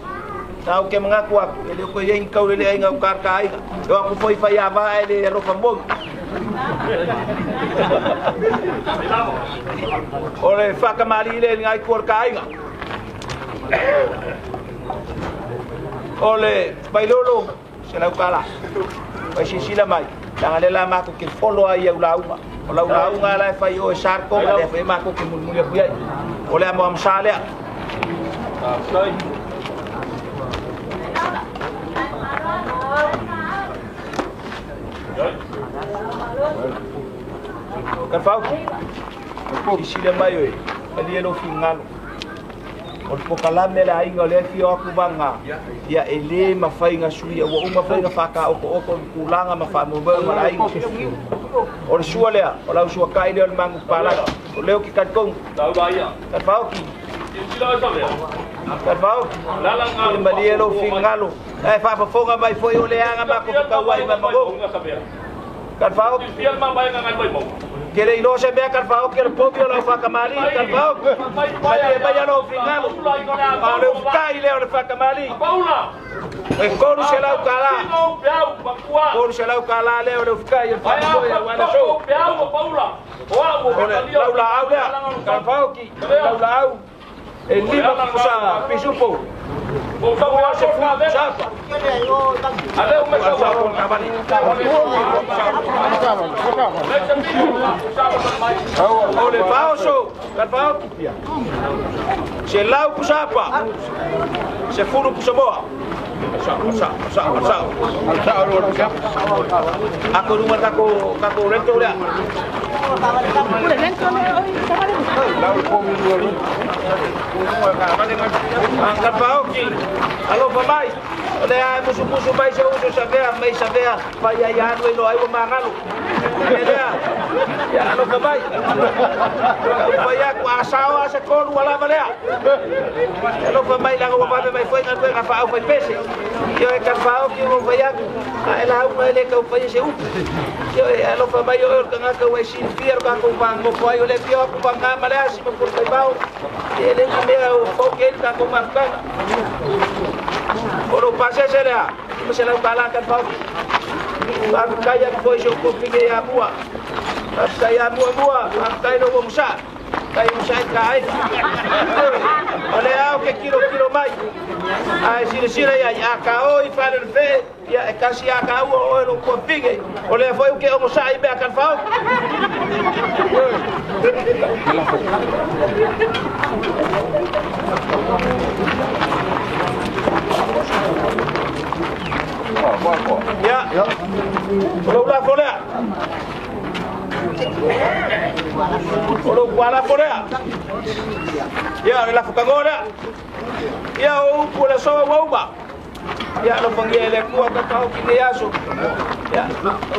tau ke mengaku ele ko yen kau le ai ngau kar kai yo aku foi fa ya ba ele ro fambong ole fa ka mali le ngai ku kai ole bailolo se la kala vai si sila mai tanga le la ma ko ke follow ai u lauma o lauma la fa yo sar ko le fa ma ko ke mun ya buai ole mo am sale kan fau ko sile mai oi ali elo fingal o po kala me la inga le fi o ku banga ya ele ma fainga suia o uma fainga faka o ko kulanga ma fa mo ba ma ai o suale o la su kai le mangu pala o leo ki kat kong tau ba ya kan fau ki sila sa le kan fau la la ngal ma le elo fingalo e fa fonga mai foi o le anga ma ko ka wai ma mo kan fau fiel ma mai ngai mai mo kele ino se mea kan fau kele pobio la fa kamali kan fau mai mai no fingalo ma le kai le o fa kamali paula e koru se la kala koru se la kala le o kai e fa mo ya wala so paula o la aula kan fau ki la au e liba kusa pisupo o fa wa se fu chapa ale o me sa ko kabali ole pauso kan pau se lau kusapa se furu kusaboa aku rumah kako rento dia angkat pau ki alo papai ole ai musu bai se uso savea mai savea pai ai anu no ai mangalo ya alo papai pai aku asao asa kon wala balea alo papai la go papai mai foi ngal foi fa au pai pese yo e kan pau ki mo pai aku ai la au le ka pai se u yo alo papai yo kan ka wai sin fier ka ko bang mo foi ole pio ko bang malea si mo por pai pau ele me o foque ka ko man kan oro pase será se la kala kan pau ba kaya foi jo ko pinge ya bua saya bua kai no musa kai musa kai ole ao que kilo mai ai sira ya ka oi para el fe ya casi aka o no ko pinge ole foi o que o musa ibe kan pau Ya. Ulah Korea. Ulah Korea. Ya, la Korea. Ya, ulah sawa wauba. Ya, lo panggil aku atau kau kini asu. Ya,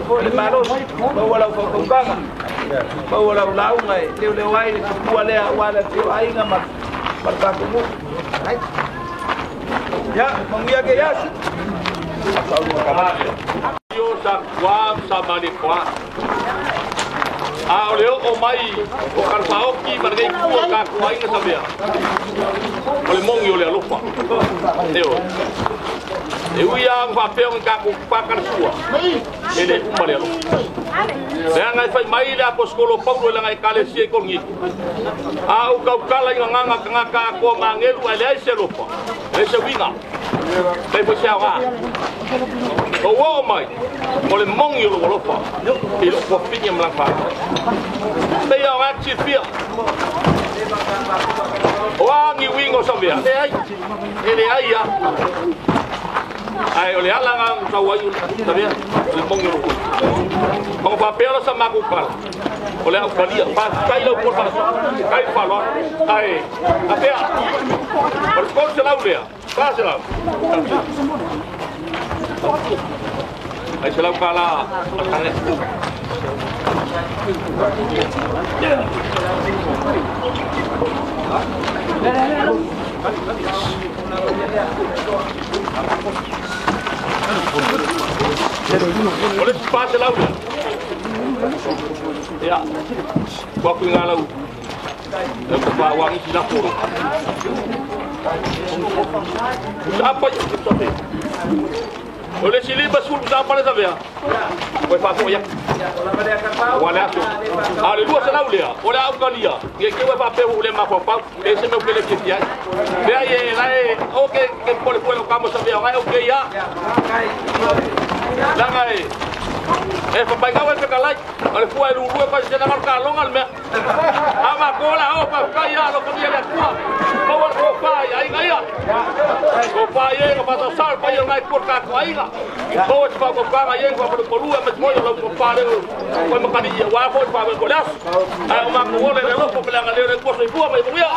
boleh malos. Bawa lau kau kanga. Bawa lau lau ngai. Dia lewai. Boleh awal dia aing amat. Berkakumu. Ya, panggil ke asu. Yo sa kwam sa malikwa. Leo o mai o karpaoki margai ku ka kwai na sabia. Ole mongi ole lupa. Leo. Eu ia papel ka ku pakar sua. Ele umale lupa. Saya ngai fai mai la poskolo paulo la ngai kale sie ko ngi. Au kau kala nganga ngaka ko mangelu ale se lupa. Ese winga. Dai po sia wa. O mai. Ole mongi lo lupa. Ele ko finya mlapa. Đây là anh chị phía, anh yêu wingo sao vậy? Đây ai à? Ai oleh alang ang kawayu, tapi ya, mong yung rukun. Mga papel sa makukal. Oleh ang kaliya, kay law po para kay falon, kay apa ya? Berkon selaw dia, pa selaw. Ay selaw kala, kane. Boleh pasal laut. Ya, waktu ngalau. Bawang isi dapur. Apa itu? Boleh sili basul apa dah sabia? Boleh pakai ya. Wala tu. Ale dua salau dia. Wala Australia. Dia ke wa papai ule mapapa. Ese meu kele kitia. Dia ye lai okay ke pole kamu sabia. Ngai okay ya. Langai. Papai kau ke kalai. Ale fuai lu pa sena mal kalong al me. Ama kola o papai ya lo dia dia tua. Kau ko pai ai ngai ya. Ko pai ye ko pato sal pai ngai por ka ko ai ga. Kau pa ko pa ye ko por lu mas mo lo ko pa le. Ko makani ya wa ko pa ko das. Ai ma ko le lo ko pela ngale le ko so fu mai ya.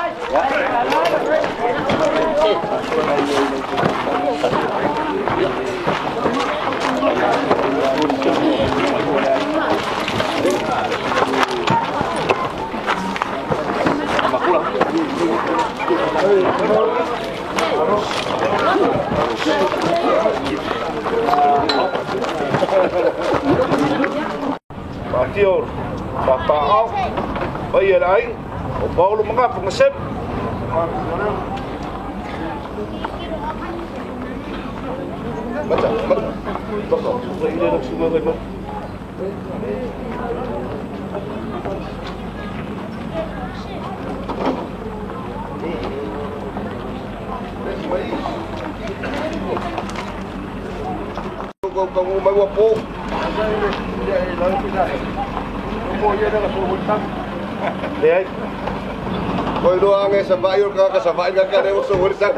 Partior, Papao, bây lại, ông bao lúc mà không xếp. Mất rồi, mất rồi, vậy nên nó xuống rồi mất. Kung may wapo. Dek. Koy doang sa bayor ka kasabay ka kare mo sa hurisan.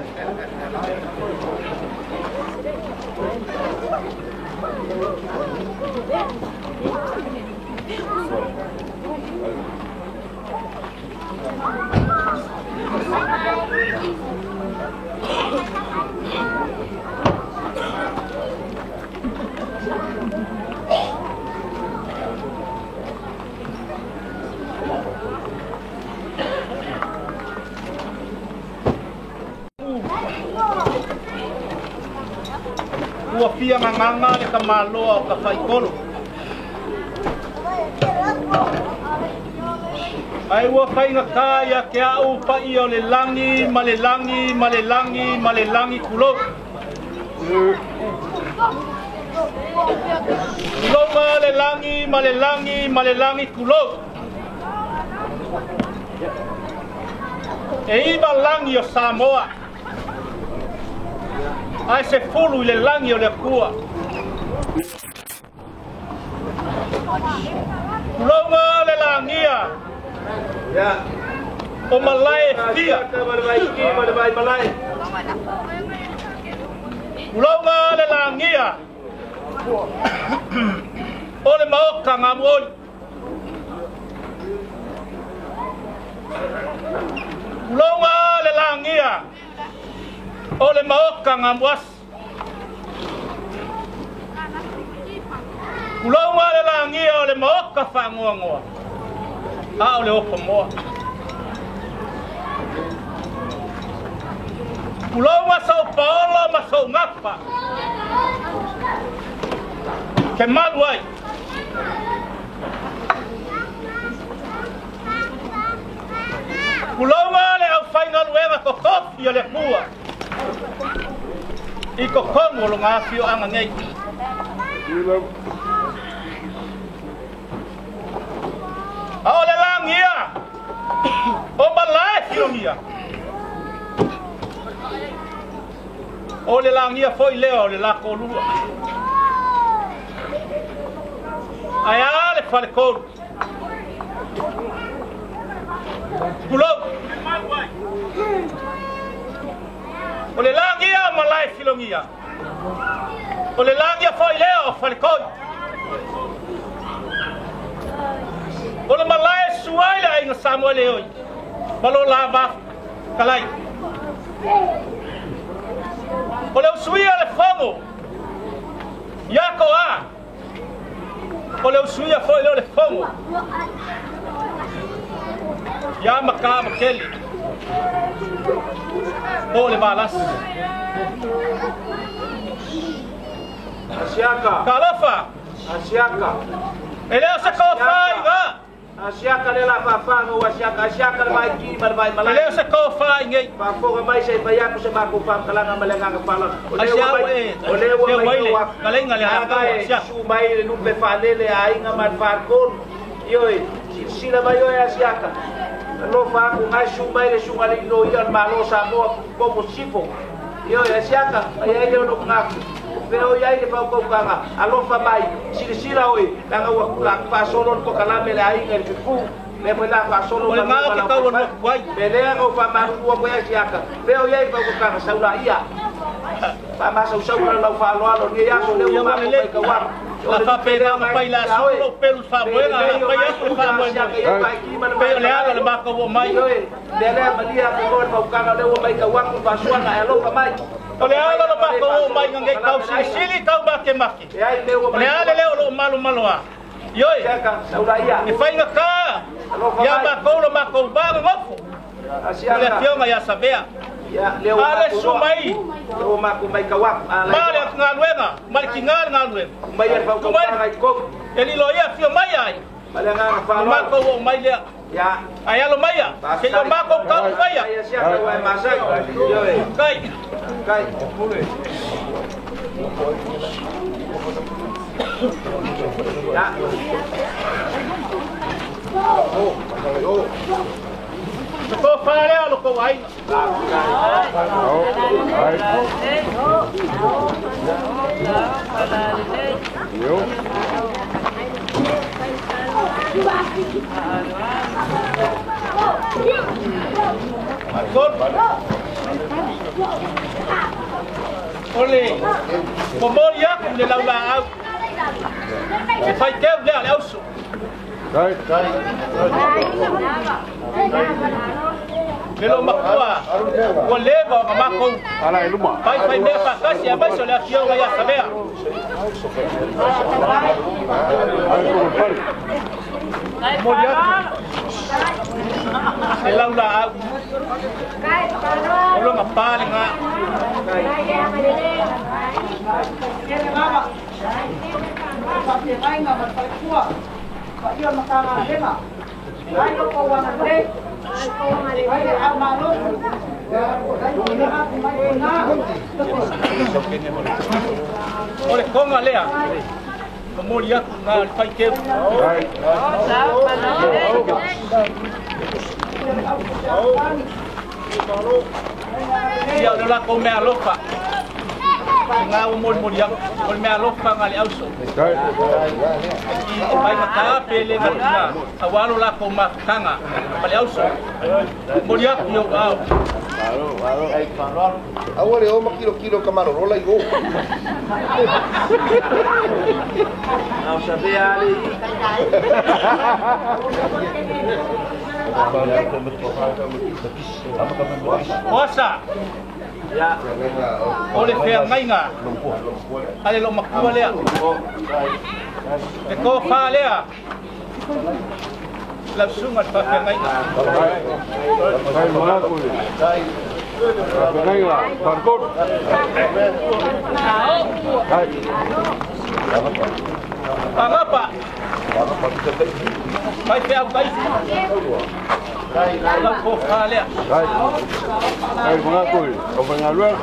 Pia nganga ni kamalo ka faikolo ai wa kai nga kaya ke au pa io le langi malelangi kulo kulo malelangi kulo e iba langi o Samoa ai se fulu le langi o le kua. Kulonga le langia. Ya. O malai dia. Kulonga le langia. Ole maoka ngamoi. Longa le langia. Ole maoka ngamwas. Longa le langia ole maoka fangoa. A ole opa moa. Longa Sao Paulo ma so ngapa. Ke maluai. Kulonga le au final wera ko kofi le kua. Iko kongo lo ngafio anga ngai. Ole langia. O balai filomia. Ole langia foi leo le la kolua. Aya le falcon. Pulau. Ole langia malai filongia. Ole langia foi leo falcon. Ole malai suai la inga Samuel oi. Malo lava kalai. Ole suia le fogo. Yako a. Ole suia foi le fogo. Ya maka makeli. Ole balas. Asiaka. Kalafa. Asiaka. Ele se kofai ga. Asiaka le la papa no asiaka asiaka le mai ki mai malai. Ele se kofai ngai. Pa foga mai sai pa yaku se ba ko fam kalanga malenga pala. Ole wa kalenga le ha ka su mai le nupe falele ainga man farkon. Yoi, sila mai oi asiaka. Lo fa ku ngai su mai le su ngali no ia malo sa mo como sifo. Yoi asiaka, ai le no ngaku. Pero ya ile pa ko kanga alo fa mai sila oi langa wa kula fa solo ko kala me la inga le ku le mo la fa solo ma ke ka won wai bele ngo fa ma ku ko ya siaka pero ya pa ko kanga saula ia pa ma sa la fa lo ni ya so le ma ko ka wa la fa pera ma pa ila solo pelo fa buena pa ya ko fa buena pero le ala le ma ko mai bele ma dia ko kanga le mai ka wa ko fa suana alo fa mai. Ole ala lo bako mai ngai kau sili kau ba ke maki. Ole ala le lo malu a. Yoi. Ni fainga ka. Ya ba ko lo bako ba ngofu. Ole fionga ya sabea. Ale sumai. Lo ma ko mai kawak. Male ngalwenga, mal kingal ngalwen. Mai ya fa ko mai ko. Eli lo ya fio mai ai. Male nga fa lo. Ma ko mai le. Ya. Ayalo maya. Ke yo ma ko ka maya. Ya sia ko ai masai. Yoi. Kai. Kai. Ya. Ko fale lo ko ai. Yo. Ole, como ya de la au. Se fai que de al auso. Right. Melo makua. Oleva mako. Ala iluma. Fai me pa kasi a mais olha aqui eu ia saber. Molia. Se laula au. Olo ngapale nga. Olha como a Lea. Como ia na fai que. Ia lá com a lofa. Nga umol yang ol me alofa ngali auso. Vai mata pele ngana. Awalo la ko makanga. Pale auso. Moliak yo au. Awale o makilo kamaro rola i go. Au sabe ali. Osa. Ya. Oleh fea mainga. Ale lo makua lea. Te ko fa lea. Langsung at pa fea mainga. Kay mga kuy. Kay nga, barkod. Kay. Pangapa. Mai fea kai. Lang ko fa lea. Kay mga kuy. Kapangaluan.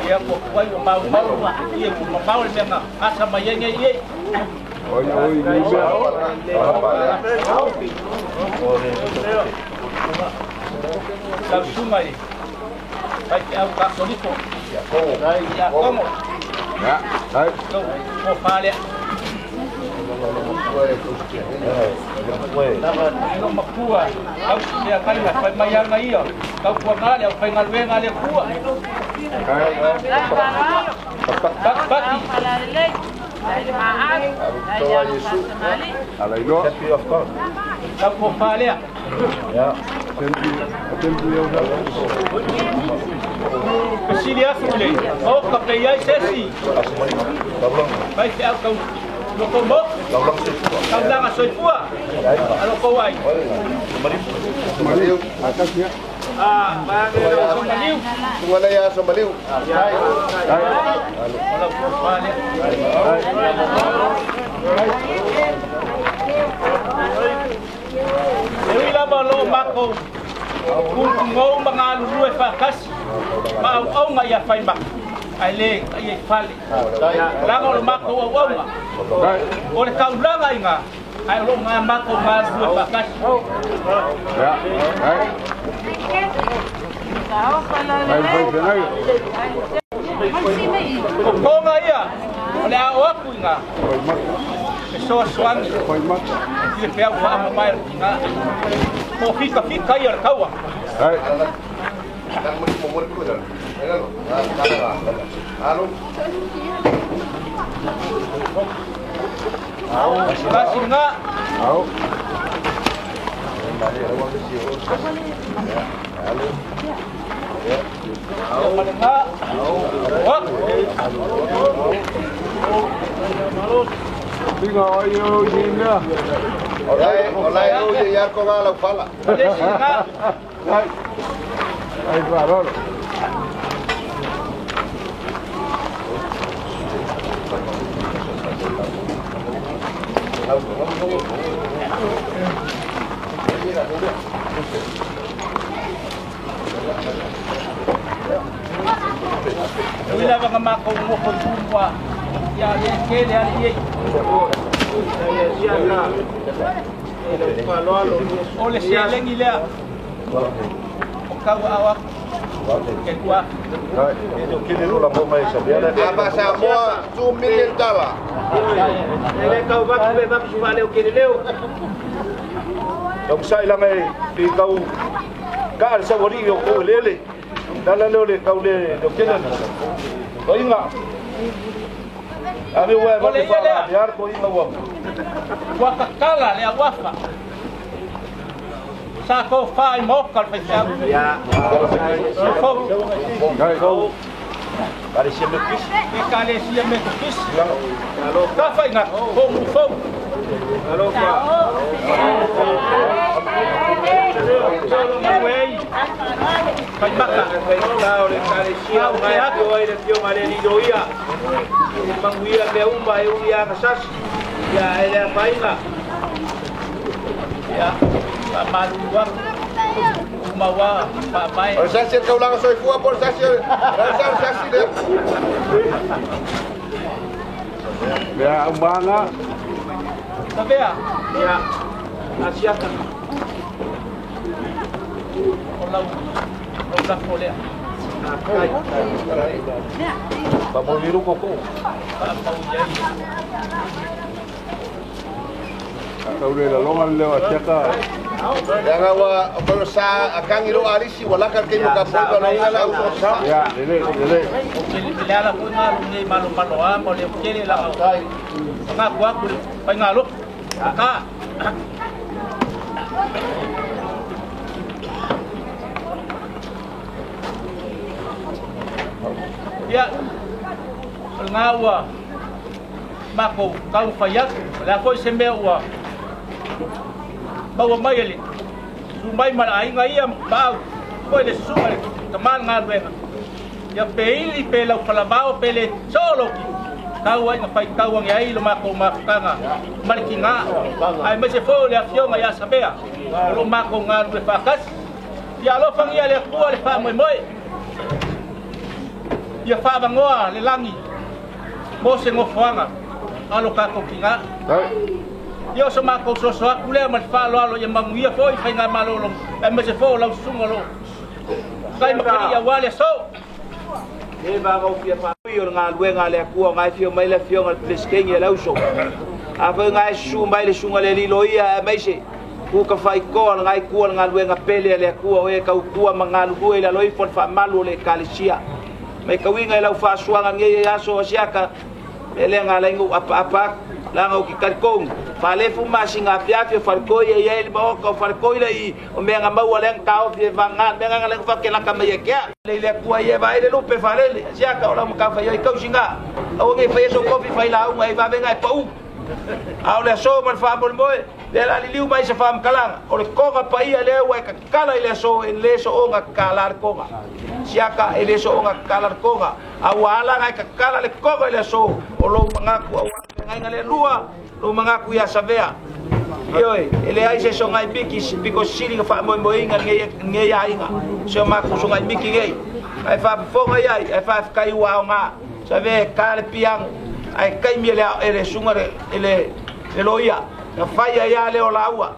Ia ko wai o mau ia ko mau le nga asa mai nge ye Oi ni be. Lang sungai ai au ka solito ya como Ya, kay. ko fale no makua au dia kai la pai mai nga ia kau ko ngale au pai ngalwe ngale kua bati Alaino. kau ko fale Ya. Tempi yo. Kesilia fule oh ka pe ai sesi bai te au kau lo ko mo kau lang asoi pua alo ko wai Maliu. Atasnya. Bagaimana Somaliu? Wala ya Somaliu. Wala ko fale Ewi la lo mako kung ngau mangalu lue fakas mau au nga ya fai mak ale ai fale la lo mako au nga ole kau langa inga ai lo nga mako mas lue fakas Ya. ko nga ia ole au aku inga so swang Dia pia wa mai nga ko fika ia kawa Hai. Dan mo mo ko dan. Halo. Kasi nga Au. nga wak Tinga ayo jinda. Olay o ya ko nga la fala. Hai. Hai barol. Wala ba nga mako mo ko tumwa ya kele ali ole siya lengi lea o kawa awak ke kuwa Aba sa mo $2 million. ele kau ba be ba suale o kele leo Yung sa ilang ay di kau kaal sa wari yung ulele. Dala le kau le do kenan. Ko inga. Abi wa ba di fara biar ko inga wa. wa kakala le awafa sa ko fai mo kal fa ya Hai. Pare siya mekis. e kale sia me kis alo ka fa inga ko mu fo alo ka Wei, pai maka, tao le kale sia mai atu ai le tio male ni doia. Manguia me umba e uia kasas. Ya ele painga. Ya, malu wa. Umawa, papai. O sa kau lang soy fuwa por sa de. Ya umbanga. Sabe ya? Ya. Asiata. Olau. Olau polea. Pamoliru koko. Kau le la longa le wa cheka. Yang awa kalau sa akang ilo alisi wala kan kayo kapag kalau ngala utosa. Ya, dele. Bilala ko nga ni malu-malu mo le kili la ko. Nga kuwa ko pa ngalo. Ka. Ya. Ngawa. Mako kau fayak la ko sembewa. Bawa mayali. Sumbai mana ai ngai am bau. Ko le sumai teman ngarwen. Ya peili pelau palabao pele solo ki. Kau ai ngapai kau ang ai lumako makanga. Malkinga. Ai mase fo le afio ya sabea. Lumako ngarwe fakas. Ya lo fang ya le kuwa le fa moi. Ya fa bangoa le langi. Mo se ngofanga. Alo ka ko kinga. Yo sama ko so kule mat fa lo yang manguia foi fa nga malolo e me se fo la sungolo kai makari ya wale so e ba go fia fa yo nga lwe nga le ku nga fio mai le fio nga pleskeng ya lauso a fa nga su mai le sunga le lo ia mai se ku ka fa ko nga ku nga lwe nga pele le ku o e ka ku manga lu le loi fon fa malu le kalisia mai ka winga la fa suanga nge ya so siaka ele nga le ngu apa langa o ki karkong fale fu masinga fiafio farko ye ye ba ko farko ile o me nga mau le ka o fie vanga me nga le fa ke la kama ye ke le ku ye ba ile lupe fale sia ka ola mo ka fa ye ka singa o nge fa so ko fi fa ila o ngai va venga pa u a le so man fa bon boy le la liu mai se fam kalang o le ko ga pa ia le wa ka kala ile so en le so o nga kalar ko ga sia ka ile so o nga kalar ko ga a wala nga ka kala le ko ga ile so o lo nga ku ngai ngale lua lo manga ku ya savea yoi ele ai se so ngai biki biko siri ka fa mo inga nge ya inga so ma ku so ngai biki ngai ai fa fo ngai ai fa kai wa nga save kale piang ai kai mi ele sungare ele loia na fa ya le ola wa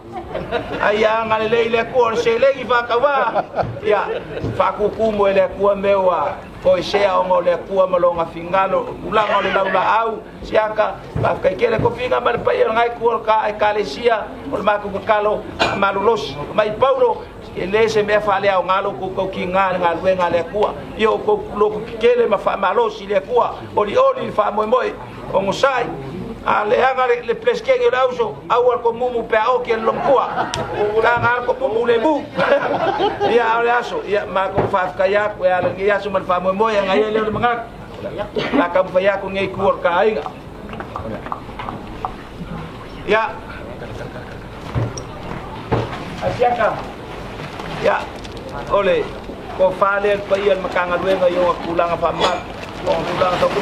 ai ya ngale le ko se le ki fa ka wa ya fa ku mo ele ku mewa ko sea o le ku malonga fingalo ulanga le laula au siaka pa kai kele ko finga mar pa yo ngai ku ka ai kalesia o ma ku kalo malulos mai paulo ele se me fa le au ngalo ku ko kinga ngal we ngale ku yo ko lo ku kele ma fa malos le ku oli fa moi o ngosai ale anga le pleskeng le auso awal ko mumu pe o ke lomkua ka ngal ko mumu le bu ya ale aso ya ma ko fa ka ya ko ya le ya so man fa mo ya ngai le mangak la ka fa ya ko ngai ku ka ai ya asiaka ya ole ko fa le pa yan makanga le ngai yo kulang fa mat ko kulang sa ku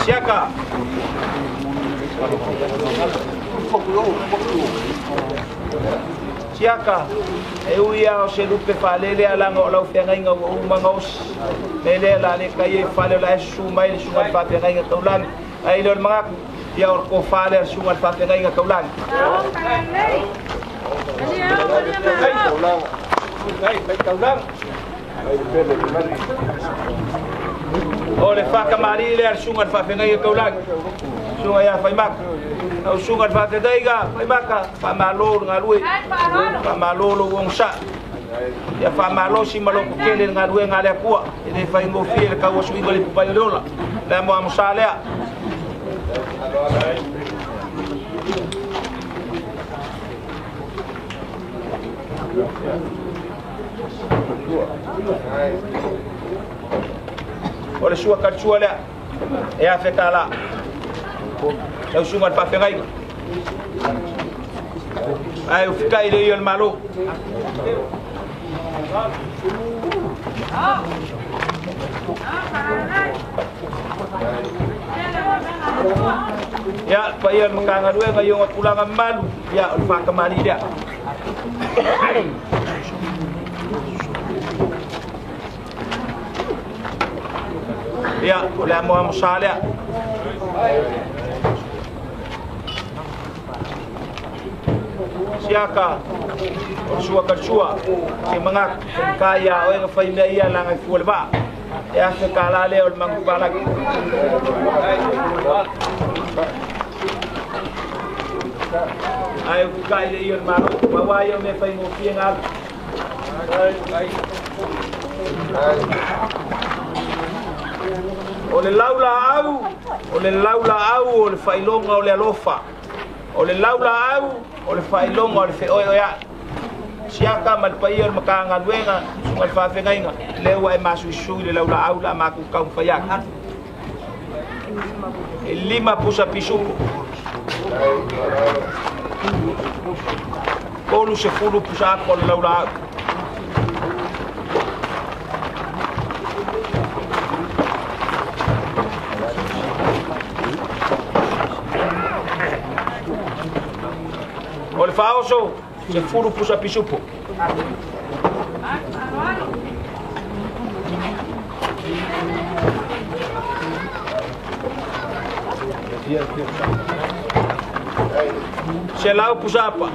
siaka siaka eu ia o se lupe falele ala ngo lau fenga inga o mangos lele la le kai fale la su mai su mai fa fenga inga taulan ai lor manga ia or ko fale su mai fa fenga inga taulan ai taulan ole fa kamari le su mai fa fenga inga taulan su ya fa mak au sungat fa te daiga fai maka fa malo ngalui fa malo lo wong sa ya fa malo si malo ko kele ngalui ngale kuwa ile fa ngo fi ka wo sui ngoli pa yola la mo amsalea ole sua karchua la ya fekala eu sungat pa pengai ai fica ile yo malo Ya pa ia makanga due nga yung tulanga malu ya fa kamali dia ya oleh mo salia siaka sua karsua ke mangak kaya o nga fai meia lang ai fulba ya se kala le ol mang palak ai kai le yon maro bawa yo me fai mo piengal ole laula au ole failonga ole alofa ole laula au ole failonga ole fe oyo ya siaka mal payer makanga luenga sungal fa fengainga lewa e masu shu le laula au la maku kau fayak lima pusa pisuku kolu se fulu pusa ko laula au ole faoso se fulu pusa pisupu se lau pusapa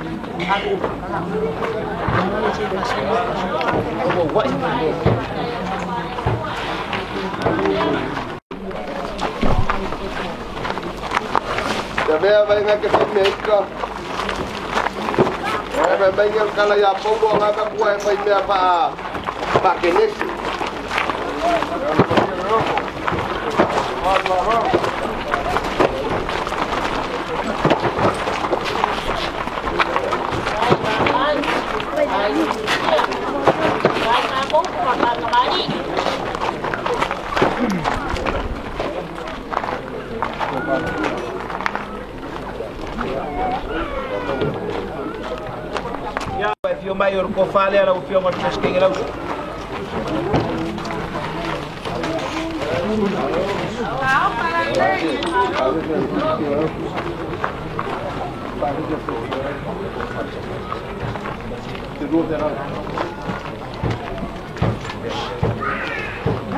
Sabia vai nga ke fameka. Ai vai nga kala ya pongo nga ka kuai vai me pa kenesi. Ya, fio maior ko fale ala fio ngot mesking lau.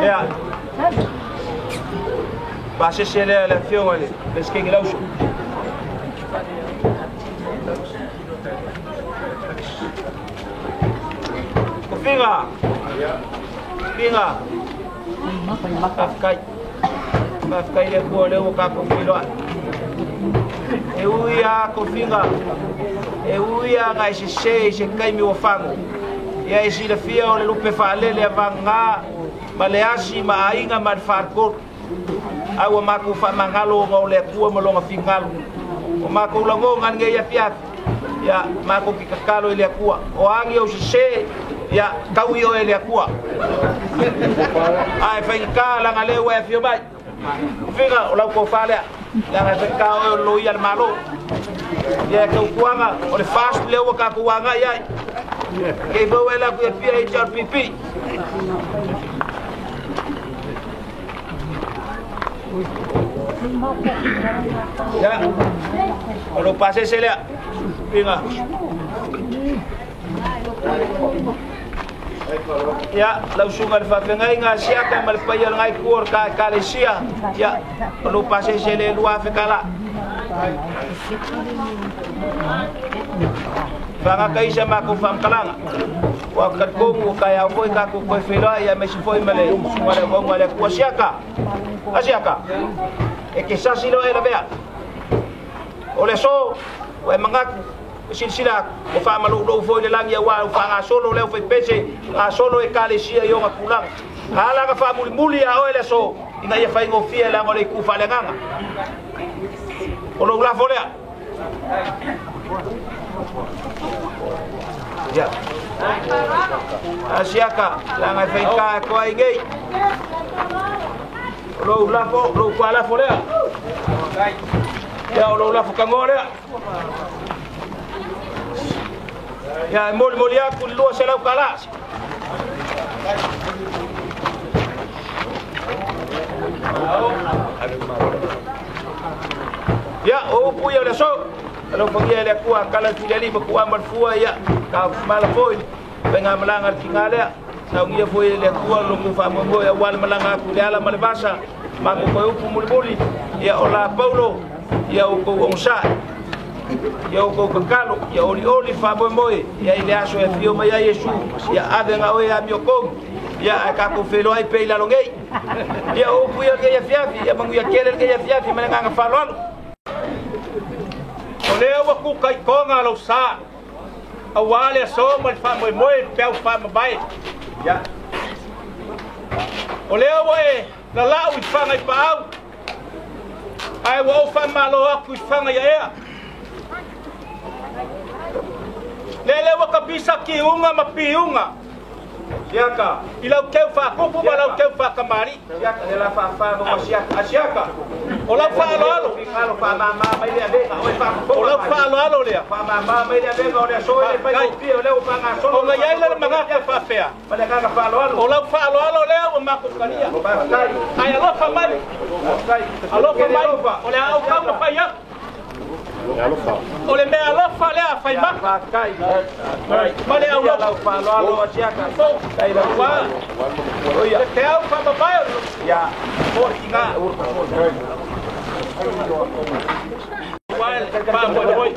Ya. Base sele ala fio ngale mesking lau. Pinga, mafkai le ko le ka ko filo. Euia ko pinga, euia ngai se kai mi ofango. Ya isi le fia o le lupe fale le vanga, maleasi ma ainga ma farko. Awa maku fa mangalo ngo le ku mo longa fingalo. O maku lango ngan nge ya fiat. Ya maku kikakalo ile kuwa. O angi o se ya kau yo ele akua ai fai ka la ngale wa fio bai figa o la ko fale la ngai ka o lo ia malo ya ka kuanga o le fast le o ka kuanga ya ke bo ela ku pia i char pipi ya o lo pase se le figa ya lau sungal fa pengai nga siaka mal payal ngai kuor ka kalesia ya lu pase sele lu afekala banga kai sama ku fam kalanga wa kat ko kaya ko ka ko fela ya me foi male sungal ko ngale ko siaka asiaka e que sa silo era bea ole so wa mangak silsila o fa malu do foi le lang ya wa fa solo le foi pese a solo e kalesia yo makulang hala ka fa muli ya o ele so ina ya fa ngo fia la ngole ku fa le nganga o lo la folea ya asiaka la ngai fa ka ko ai ngai lo la fo lo kwa la folea ya o lo la fo ka ngore ya moli aku lu selau kalas Ya o puya le so. Kalau pergi le kuah kalau tidak li berkuah berfuah ya. Kau malah foi. Penga melangar tinggal Nau ia foi le kuah lu ku fa mo ya wal melanga ku le ala malbasa. Mako ko upu mulbuli ya ola Paulo ya o ko onsa. Ya o ko kakalo ya oli fa mo ya ile aso e fio mai Yesu ya avenga o ya mioko. Ya ka ko felo ai pe la longei. Ya o puya ke ya fiafi ya mangu ya kele ke ya fiafi melanga falolo. Oleo wa ku kai konga lo sa. Awale so mal fa mo pe fa mai. Ya. Oleo we la la u fa ngai pau. Ai wo fa malo aku fa ngai ya. Lele wa kabisa ki unga mapiunga. Siaka, ilau keu fa kupu balau keu fa kamari. Siaka, ela fa mo siaka, siaka. Olau fa alo. Kalau fa mama mai dia bega, oi fa. Olau fa alo le. Fa mama mai dia bega, oi so ele pai o pio, le fa nga so. Ola yai le manga ka fa fea. Pale ka fa alo. Olau fa alo le o ma ko kalia. Ai alo fa mai. Alo fa mai. Ola au ka ma fa ya. Oleh me alofa le a fai maka kai. Male au alofa alo asiaka. Kai la wa. Oia, te au fa babai. Ya. O inga. Wal pa mo boy.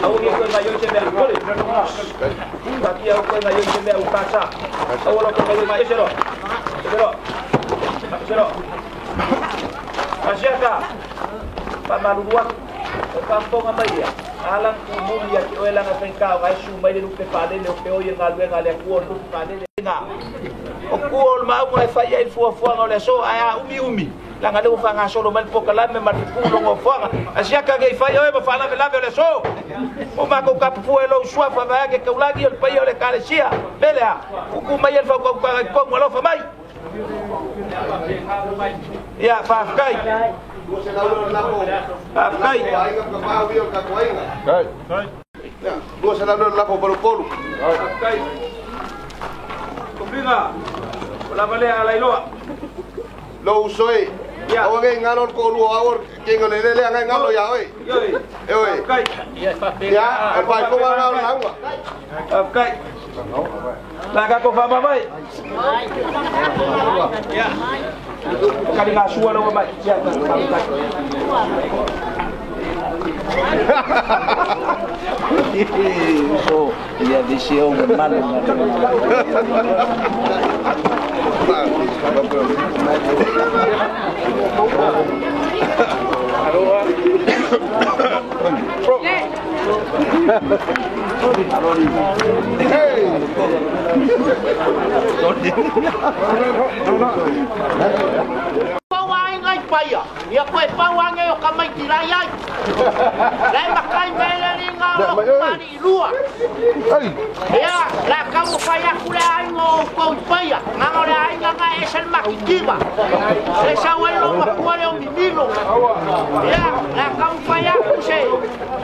Au ni ko na yo te me kole. Taki au ko na yo te me u pasa. Au lo ko na yo sero. Sero. Asiaka. Pamalua kampung apa dia alam umum ya ki oela nga pengkao ay sumay de lupe pade le peo ye ngalwe ngale kuon lupe pade nga o kuol ma mo fa ya fu ngole so aya umi la ngale ufa nga solo man pokala me matipulo ngo fa asia ka ge fa yo e fa la le so o ma ko kapu elo swa fa ba ke ulagi el payo le kalesia belea ku mai el fa ko ngolo fa mai ya fa kai Kai. Dua senador lako baru-baru. Kai. Kumbinga. Wala bale ala iloa. Lo usoi. Ya. Awang ngalor ko lu awor kingo lele ngai ngalo ya oi. Oi. Kai. Ya, apa ko ngalo langwa. Kai. Laga ko fa babai. Ya. Kali ngasua lo babai. Ya. So, dia visio mal. Pawang ay paya, ya ko pawang ay kamay tirayay. Lai makai mele ni ngalo mari lua. Ya, la kamu paya kule ay ngo ko paya. Ngalo le ay nga esel makikiba. Esa walo makuale o mimilo. Ya, la kamu paya kuse.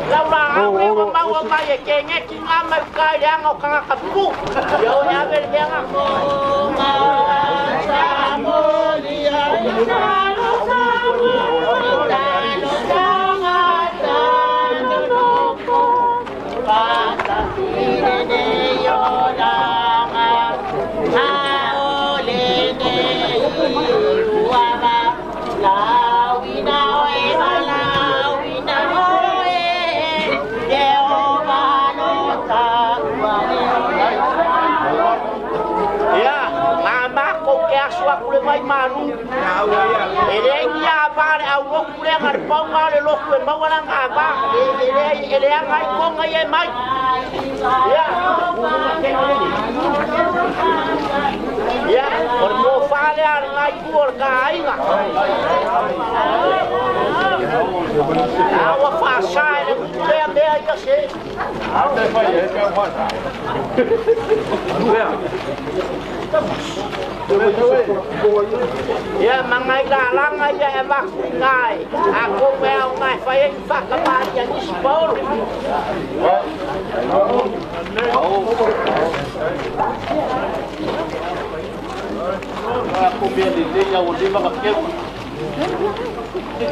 Laura awe o mawa mai kenge kingama kai yang o kanga kapu. Yo nya ber nga ko aswa kule mai maru ele ya vale au lo kule ngar pau ngale lo kule mawala ngaba ele ngai ko ngai mai ya por mo fale ar ngai por kai nga awa fa sai le be ya se ya mangai galang aja ebak ngai aku mau ngai fayeng fa kapan ya ni spor aku biar dia ya udah bakal Ya.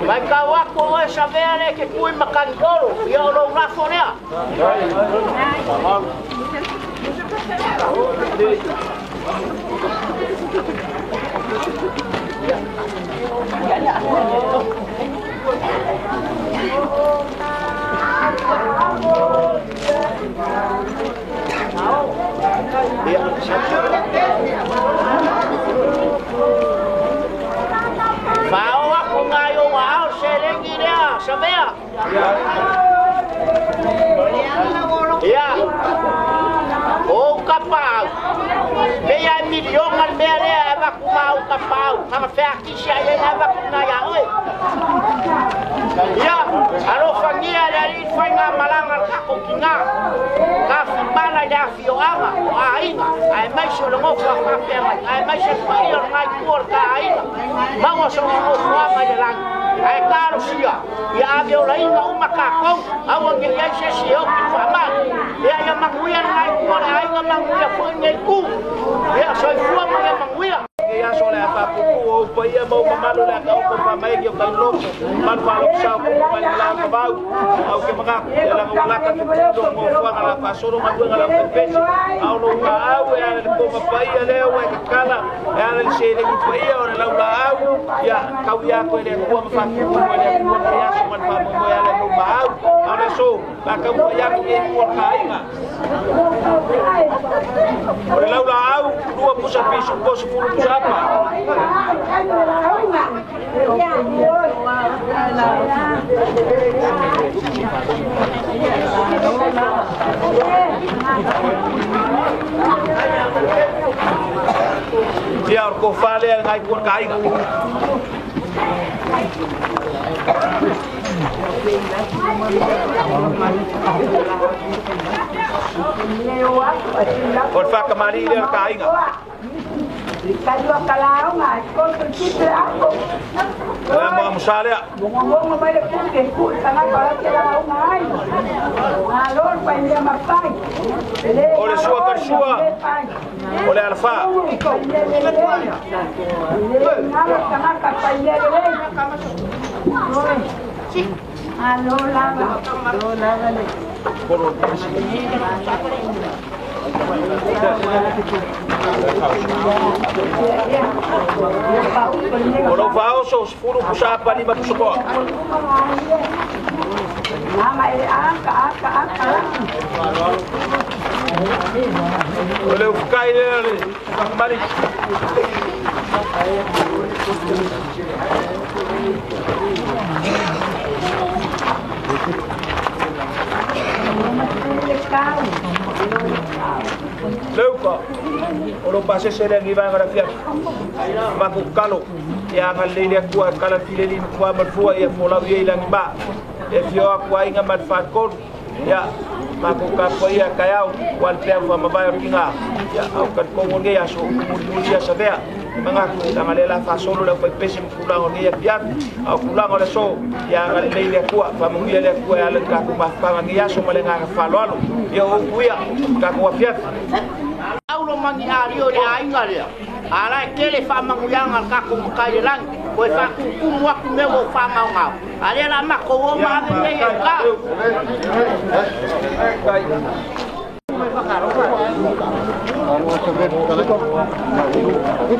Mai kau aku oi savea le ke kui makan koro. Ya lo rafo lea. Fao aku ngayo wao selengi dia savea. Ya. Oh kapau. Meia milhão al mere ava kumau kapau. Kama faki sia ye ava kunaya oi. Ya, alo fangia dari fanga malanga kako kinga. Ka fibala ya fioanga o ainga. Ai mai so longo fa fa pema. Ai mai se fai o ngai por ka ainga. Mango so longo fa ma de lang. Ai karo sia. Ya ave o lainga uma kako. Awa nge ya se se o ki fa ma. Ya ya manguia ngai por ainga manguia fo ngai ku. Ya so fua ma manguia. Ya so le apa pupu o paia mau mamalu le ka ko pa mai yo kai loko man fa lo sa ko pa la ka bau au ke maka la ko la ka to mo fa la pa solo ma ko la ko pe au lo ka au ya le ko pa paia le o ka kala ya le se le ki paia o la la au ya ka ya ko le ko ma fa ko le ko ya so man fa mo ya le no ma au ana so la ka ya ko ye ko ka inga o la la au dua pusa pisu ko su pusa dia ko fale ngai ko kai ga por fa kamari dia kai ga Kalau kalau nggak, kalau tercipta aku. Mau musalya. Ngomong mai le puke ku, sana kalau kita mau ngai. Alor panjang mapai. Oleh sua tersua. Oleh alfa. Nalo kana kapaya le. Alo lava. Alo lava le. Kalau fao so 10 pusapa 5 pusuko. Mama ele angka. Oleh ukai le kembali. Leuka, olo pase sere ngi ba ngara fiat. Ba ku kalo, ya ngal le ku kala fileli ku ba fua ya fola ye lang ba. E fio ku ai nga mat fat kon. Ya, ma ku ka po ya kayau wal pe fa mabayo kinga. Ya au kan ko nge ya so mu dia sabea. Mengaku tangalela fa solo le pe pesi kulang ngi ya fiat. Au kulang ole so ya ngal le ku fa mu ye le ku ya le ka ku ma fa ngi ya so male nga fa lolo. Ya o ku ya ka ku fiat. Aulo mangi ario le ainga le. Ala kele fa manguyanga ka ku kai lang. Ko fa ku mo ku me wo fa ma ngau. Ale la ma ko wo ma me ye ka.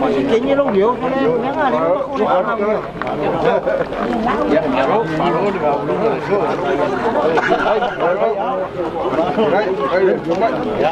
Kayaknya lo dia, nggak ada Ya,